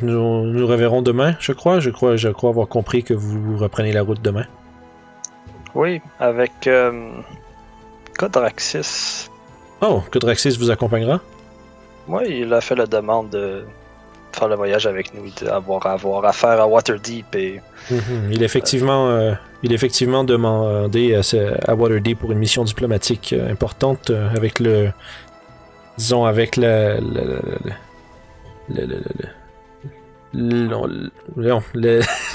Speaker 2: nous reverrons demain, je crois. Je crois avoir compris que vous reprenez la route demain.
Speaker 6: Oui, avec Codraxis.
Speaker 2: Oh, Codraxis vous accompagnera?
Speaker 6: Oui, il a fait la demande de faire le voyage avec nous, d'avoir affaire à Waterdeep et...
Speaker 2: Il est effectivement demandé à Waterdeep pour une mission diplomatique importante avec le... Disons, avec le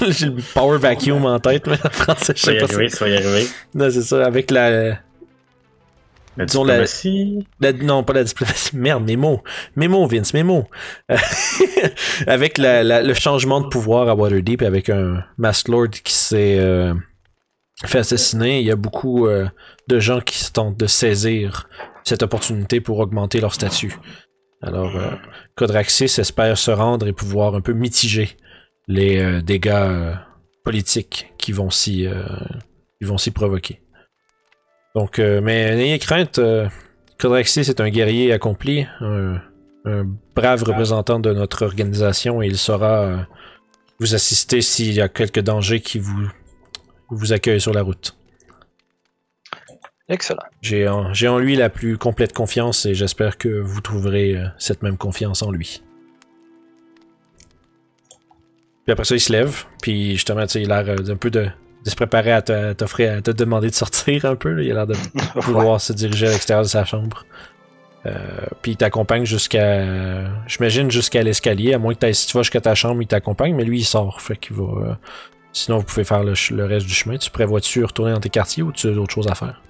Speaker 2: j'ai le power vacuum en tête, mais en français, je sais pas.
Speaker 8: Ça va y arriver.
Speaker 2: Non, c'est ça, avec la
Speaker 8: diplomatie.
Speaker 2: Non, pas la diplomatie. Merde, mes mots, Vince, mes mots. Avec le changement de pouvoir à Waterdeep, avec un Mask Lord qui s'est fait assassiner, il y a beaucoup de gens qui tentent de saisir cette opportunité pour augmenter leur statut. Alors, Codraxis espère se rendre et pouvoir un peu mitiger les dégâts politiques qui vont s'y provoquer. Donc, mais n'ayez crainte, Codraxis est un guerrier accompli, un brave représentant de notre organisation et il saura vous assister s'il y a quelques dangers qui vous accueillent sur la route.
Speaker 6: Excellent.
Speaker 2: J'ai en lui la plus complète confiance et j'espère que vous trouverez cette même confiance en lui. Puis après ça, il se lève, puis justement, tu sais, il a l'air d'un peu de se préparer à te demander de sortir un peu. Là. Il a l'air de vouloir se diriger à l'extérieur de sa chambre. Puis il t'accompagne j'imagine jusqu'à l'escalier, à moins que si tu vas jusqu'à ta chambre, il t'accompagne, mais lui, il sort. Fait qu'il va... sinon, vous pouvez faire le reste du chemin. Tu prévois-tu retourner dans tes quartiers ou tu as d'autres choses à faire?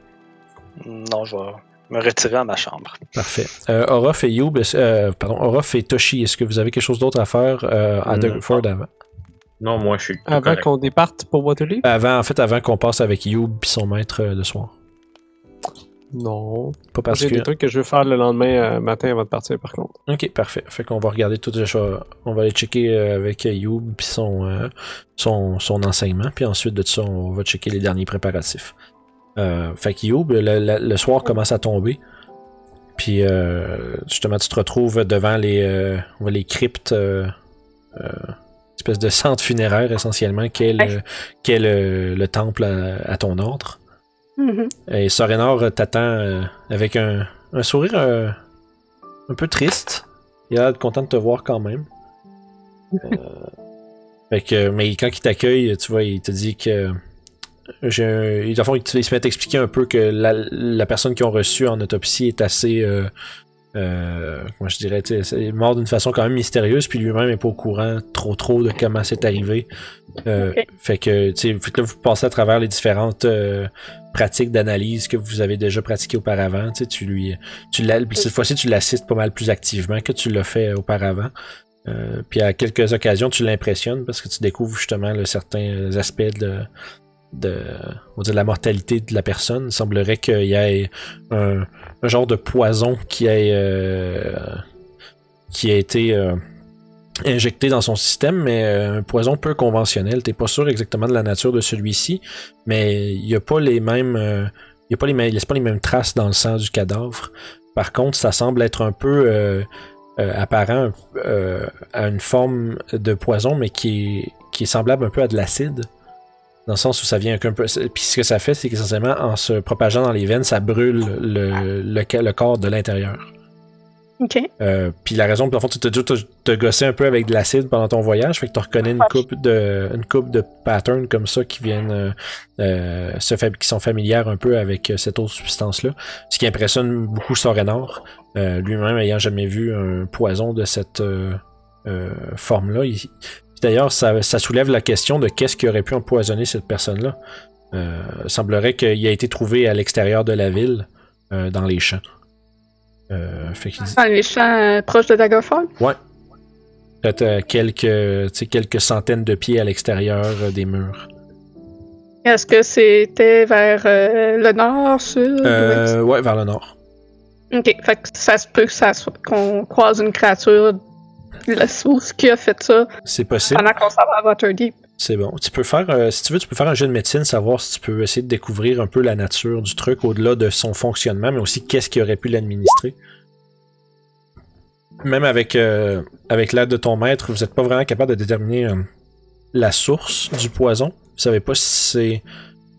Speaker 6: Non, je vais me retirer à ma chambre.
Speaker 2: Parfait. Orof et Toshi, est-ce que vous avez quelque chose d'autre à faire à Dugford avant?
Speaker 8: Non, moi je suis.
Speaker 5: Avant qu'on départe pour Waterloo?
Speaker 2: Avant qu'on passe avec Youb et son maître le soir.
Speaker 5: Non.
Speaker 2: Pas parce
Speaker 5: J'ai
Speaker 2: que...
Speaker 5: des trucs que je veux faire le lendemain matin avant de partir par contre.
Speaker 2: Ok, parfait. Fait qu'on va regarder tout ça. On va aller checker avec Youb et son enseignement. Puis ensuite de ça, on va checker les derniers préparatifs. Fait que Youb, le soir commence à tomber. Puis justement, tu te retrouves devant les cryptes, espèce de centre funéraire essentiellement, qu'est le temple à ton ordre.
Speaker 3: Mm-hmm.
Speaker 2: Et Sorenor t'attend avec un sourire un peu triste. Il a l'air content de te voir quand même. Mais quand il t'accueille, tu vois, il te dit que il se met à t'expliquer un peu que la personne qu'ils ont reçue en autopsie est assez comment je dirais, c'est mort d'une façon quand même mystérieuse, puis lui-même est pas au courant trop de comment c'est arrivé.
Speaker 3: Okay.
Speaker 2: Fait que là, vous passez à travers les différentes pratiques d'analyse que vous avez déjà pratiquées auparavant. Cette fois-ci, tu l'assistes pas mal plus activement que tu l'as fait auparavant. Puis à quelques occasions, tu l'impressionnes parce que tu découvres justement certains aspects on va dire, la mortalité de la personne. Il semblerait qu'il y ait un genre de poison qui a été injecté dans son système, mais un poison peu conventionnel. T'es pas sûr exactement de la nature de celui-ci, mais il y a pas les mêmes, il laisse pas les mêmes traces dans le sang du cadavre. Par contre, ça semble être un peu apparent à une forme de poison, mais qui est semblable un peu à de l'acide. Dans le sens où ça vient un peu. Puis ce que ça fait, c'est qu'essentiellement, en se propageant dans les veines, ça brûle le corps de l'intérieur.
Speaker 3: OK.
Speaker 2: Puis la raison, pour le fond, tu t'as gossé un peu avec de l'acide pendant ton voyage, fait que tu reconnais une coupe de patterns comme ça qui viennent qui sont familières un peu avec cette autre substance-là. Ce qui impressionne beaucoup Sorenor, lui-même ayant jamais vu un poison de cette forme-là. D'ailleurs, ça soulève la question de qu'est-ce qui aurait pu empoisonner cette personne-là. Il semblerait qu'il a été trouvé à l'extérieur de la ville, dans les champs.
Speaker 3: Dans les champs proches de Daggerfall?
Speaker 2: Ouais. Peut-être quelques centaines de pieds à l'extérieur des murs.
Speaker 3: Est-ce que c'était vers le nord, sud?
Speaker 2: Ouais, vers le nord.
Speaker 3: Ok, fait que ça se peut qu'on croise une créature la source qui a fait ça.
Speaker 2: C'est possible.
Speaker 3: Pendant qu'on s'en va à Waterdeep.
Speaker 2: C'est bon. Tu peux faire, si tu veux, un jeu de médecine, savoir si tu peux essayer de découvrir un peu la nature du truc au-delà de son fonctionnement, mais aussi qu'est-ce qui aurait pu l'administrer. Même avec l'aide de ton maître, vous n'êtes pas vraiment capable de déterminer la source du poison. Vous savez pas si c'est,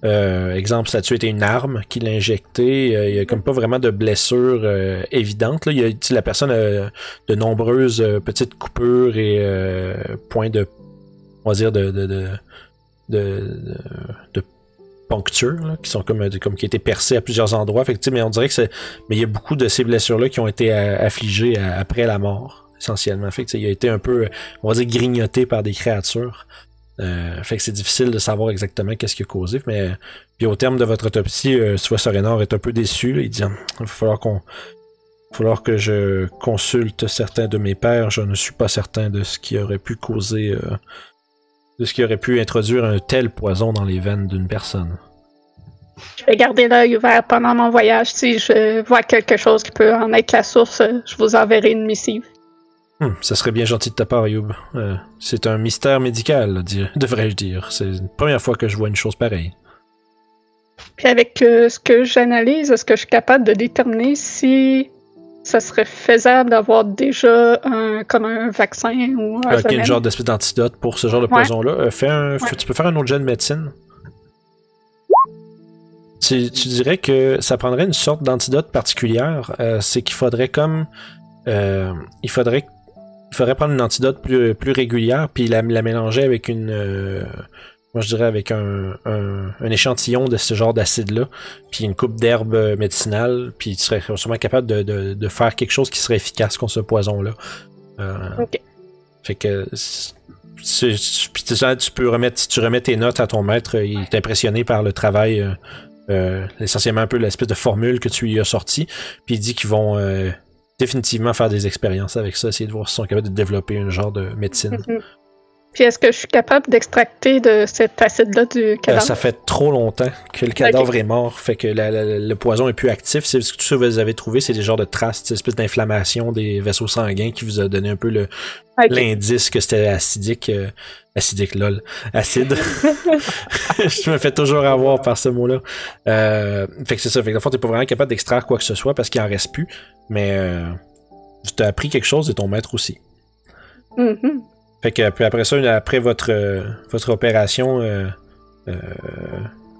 Speaker 2: exemple, ça a été une arme qui l'a injecté. Il y a comme pas vraiment de blessure évidente. Là. La personne a de nombreuses petites coupures et points de, on va dire, de ponctures, là, qui sont comme qui a été percées à plusieurs endroits. Fait que, mais on dirait que mais il y a beaucoup de ces blessures-là qui ont été affligées après la mort, essentiellement. Fait que, il a été un peu, on va dire, grignoté par des créatures. Fait que c'est difficile de savoir exactement qu'est-ce qui a causé. Mais puis au terme de votre autopsie, Sorenor est un peu déçu. Là. Il dit il va falloir que je consulte certains de mes pairs. Je ne suis pas certain de ce qui aurait pu causer de ce qui aurait pu introduire un tel poison dans les veines d'une personne.
Speaker 3: Je vais garder l'œil ouvert pendant mon voyage. Si je vois quelque chose qui peut en être la source, je vous enverrai une missive.
Speaker 2: Ça serait bien gentil de ta part, Youb. C'est un mystère médical, devrais-je dire. C'est la première fois que je vois une chose pareille.
Speaker 3: Puis avec ce que j'analyse, est-ce que je suis capable de déterminer si ça serait faisable d'avoir déjà comme un vaccin ou un
Speaker 2: quel genre d'espèce d'antidote pour ce genre de poison-là? Tu peux faire un autre jet de médecine. Tu dirais que ça prendrait une sorte d'antidote particulière. C'est qu'il faudrait comme... il faudrait prendre une antidote plus régulière puis la mélanger avec moi je dirais avec un échantillon de ce genre d'acide-là, puis une coupe d'herbes médicinales, puis tu serais sûrement capable de faire quelque chose qui serait efficace contre ce poison-là.
Speaker 3: Ok.
Speaker 2: Fait que tu peux remettre, si tu remets tes notes à ton maître, il est impressionné par le travail, essentiellement un peu l'espèce de formule que tu lui as sorti, puis il dit qu'ils vont définitivement faire des expériences avec ça, essayer de voir s'ils sont capables de développer un genre de médecine.
Speaker 3: Mm-hmm. Puis est-ce que je suis capable d'extracter de cet acide-là du cadavre?
Speaker 2: Ça fait trop longtemps que le cadavre est mort, fait que le poison est plus actif. C'est tout ce que vous avez trouvé, c'est des genres de traces, cette espèce d'inflammation des vaisseaux sanguins qui vous a donné un peu l'indice que c'était acidique. Acidique, lol. Acide. Je me fais toujours avoir par ce mot-là. Fait que c'est ça. Fait que, dans le fond, t'es pas vraiment capable d'extraire quoi que ce soit parce qu'il en reste plus. Mais tu t'as appris quelque chose de ton maître aussi.
Speaker 3: Mm-hmm.
Speaker 2: Fait que puis après ça, après votre opération,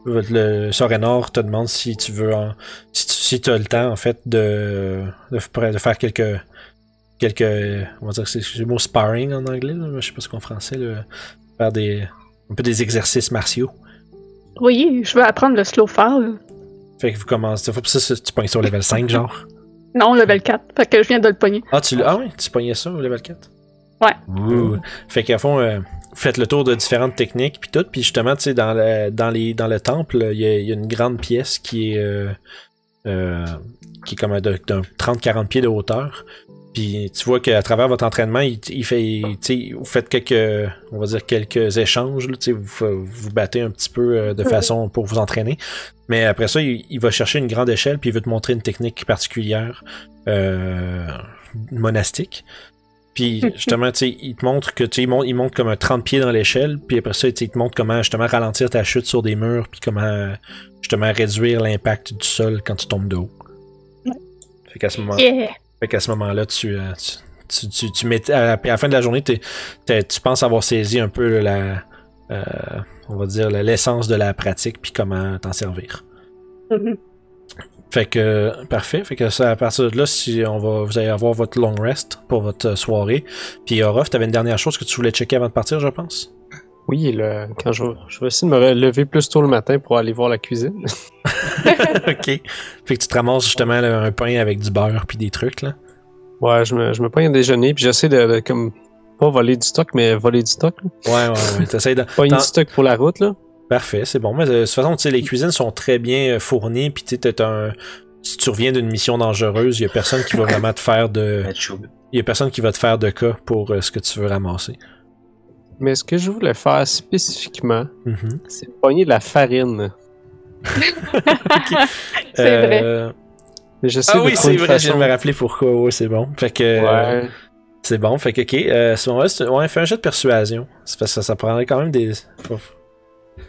Speaker 2: le Sorenor te demande si tu veux si tu as le temps en fait de faire quelques on va dire que c'est le mot sparring en anglais, là, je sais pas ce qu'en français, là, faire un peu des exercices martiaux.
Speaker 3: Oui, je veux apprendre le slow fall.
Speaker 2: Fait que vous commencez, tu pognes ça au level 5 genre?
Speaker 3: Non, level 4, fait que je viens de le pogner.
Speaker 2: Ah oui, tu pognais ça au level 4?
Speaker 3: Ouais.
Speaker 2: Ouh. Fait qu'à fond, vous faites le tour de différentes techniques puis tout, puis justement, tu sais, dans le temple, il y a une grande pièce qui est comme d'un 30-40 pieds de hauteur. Puis tu vois qu'à travers votre entraînement, vous faites quelques échanges, là, vous battez un petit peu de façon pour vous entraîner. Mais après ça, il va chercher une grande échelle puis il veut te montrer une technique particulière monastique. Puis justement, tu sais, il te montre que tu sais, il monte comme un 30 pieds dans l'échelle, puis après ça, tu sais, il te montre comment justement ralentir ta chute sur des murs, puis comment justement réduire l'impact du sol quand tu tombes de haut. Fait qu'à ce moment-là, tu mets à la fin de la journée, tu penses avoir saisi un peu on va dire l'essence de la pratique, puis comment t'en servir. Fait que parfait, fait que ça, à partir de là, vous allez avoir votre long rest pour votre soirée. Puis Orof, t'avais une dernière chose que tu voulais checker avant de partir, je pense.
Speaker 5: Oui, quand je vais essayer de me lever plus tôt le matin pour aller voir la cuisine.
Speaker 2: Ok. Fait que tu te ramasses justement là, un pain avec du beurre puis des trucs là.
Speaker 5: Ouais, je me prends un déjeuner puis j'essaie de comme pas voler du stock, mais voler du stock. Là.
Speaker 2: Ouais. T'essayes de.
Speaker 5: Pas du stock pour la route là.
Speaker 2: Parfait, c'est bon. Mais de toute façon, tu sais, les cuisines sont très bien fournies, puis tu sais, si tu reviens d'une mission dangereuse, il y a personne qui va vraiment te faire il y a personne qui va te faire de cas pour ce que tu veux ramasser.
Speaker 5: Mais ce que je voulais faire spécifiquement, c'est pogner de la farine.
Speaker 3: C'est vrai.
Speaker 2: Ah oui, c'est vrai, je viens de me rappeler pourquoi. Ouais, c'est bon. Fait que.
Speaker 5: Ouais.
Speaker 2: C'est bon, fait que ok. Ce moment-là, fais un jet de persuasion. Ça prendrait quand même des.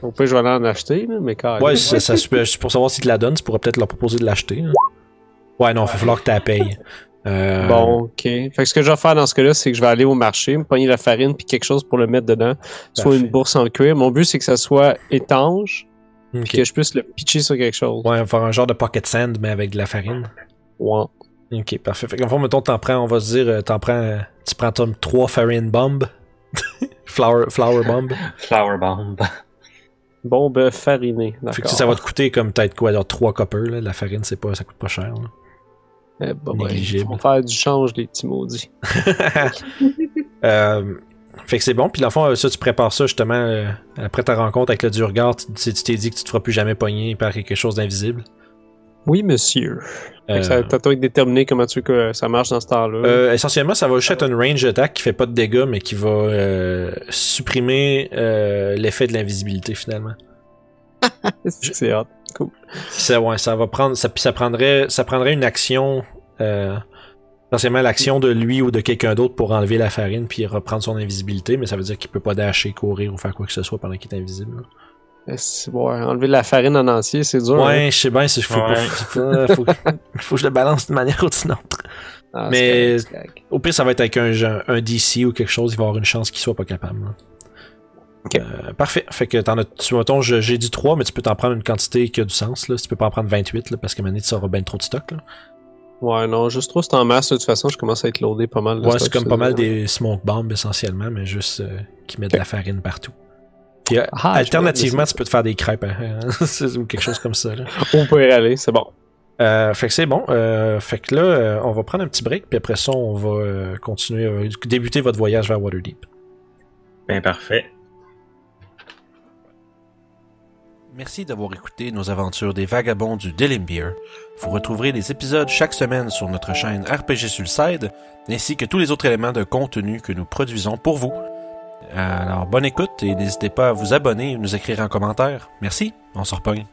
Speaker 5: On peut jouer en acheter, là, mais carrément.
Speaker 2: Ouais, pour savoir s'ils te la donnent, tu pourrais peut-être leur proposer de l'acheter. Hein. Ouais, non, il va falloir que tu la payes.
Speaker 5: Bon, ok. Fait que ce que je vais faire dans ce cas-là, c'est que je vais aller au marché, me pogner la farine puis quelque chose pour le mettre dedans. Soit une bourse en cuir. Mon but, c'est que ça soit étanche puis que je puisse le pitcher sur quelque chose.
Speaker 2: Ouais, faire un genre de pocket sand, mais avec de la farine.
Speaker 5: Ouais.
Speaker 2: Ok, parfait. Fait qu'en fait, mettons, on va se dire, tu prends 3 farine bombs. flour bomb.
Speaker 7: Flower bomb.
Speaker 5: Bombe farinée, d'accord.
Speaker 2: Fait que ça va te coûter comme peut-être quoi, alors 3 copper, là. La farine, ça coûte pas cher. Là.
Speaker 5: Négligible. Ils vont faire du change, les petits maudits.
Speaker 2: Fait que c'est bon, puis dans le fond, ça, tu prépares ça justement après ta rencontre avec le Durgar, tu t'es dit que tu te feras plus jamais pogner par quelque chose d'invisible.
Speaker 5: Oui, monsieur. T'as toi déterminé comment tu veux que ça marche dans ce temps-là.
Speaker 2: Essentiellement, ça va juste être une range attack qui fait pas de dégâts, mais qui va supprimer l'effet de l'invisibilité finalement.
Speaker 5: C'est hot. Cool.
Speaker 2: Ça va prendre. Ça prendrait une action. Essentiellement l'action de lui ou de quelqu'un d'autre pour enlever la farine puis reprendre son invisibilité, mais ça veut dire qu'il peut pas dasher, courir ou faire quoi que ce soit pendant qu'il est invisible.
Speaker 5: Enlever la farine en entier, c'est dur.
Speaker 2: Ouais, je sais bien, faut que je le balance d'une manière ou d'une autre.
Speaker 5: Ah,
Speaker 2: mais au pire, ça va être avec un DC ou quelque chose, il va avoir une chance qu'il soit pas capable.
Speaker 5: Okay.
Speaker 2: Parfait. Fait que mettons, j'ai dit 3, mais tu peux t'en prendre une quantité qui a du sens. Là. Tu peux pas en prendre 28 là, parce que maintenant tu auras bien trop de stock. Là.
Speaker 5: Ouais, non, juste trop, c'est en masse. De toute façon, je commence à être loadé pas mal.
Speaker 2: Ouais, c'est comme pas mal des smoke bombs essentiellement, mais juste qui mettent de la farine partout. Puis, alternativement, tu peux te faire des crêpes ou quelque chose comme ça. Là.
Speaker 5: On peut y aller, c'est bon.
Speaker 2: Fait que c'est bon. Fait que là, on va prendre un petit break, puis après ça, on va continuer, débuter votre voyage vers Waterdeep.
Speaker 8: Ben parfait.
Speaker 1: Merci d'avoir écouté nos aventures des vagabonds du Delimbeer. Vous retrouverez les épisodes chaque semaine sur notre chaîne RPG Sulcide, ainsi que tous les autres éléments de contenu que nous produisons pour vous. Alors, bonne écoute et n'hésitez pas à vous abonner et nous écrire en commentaire. Merci, on se repogne.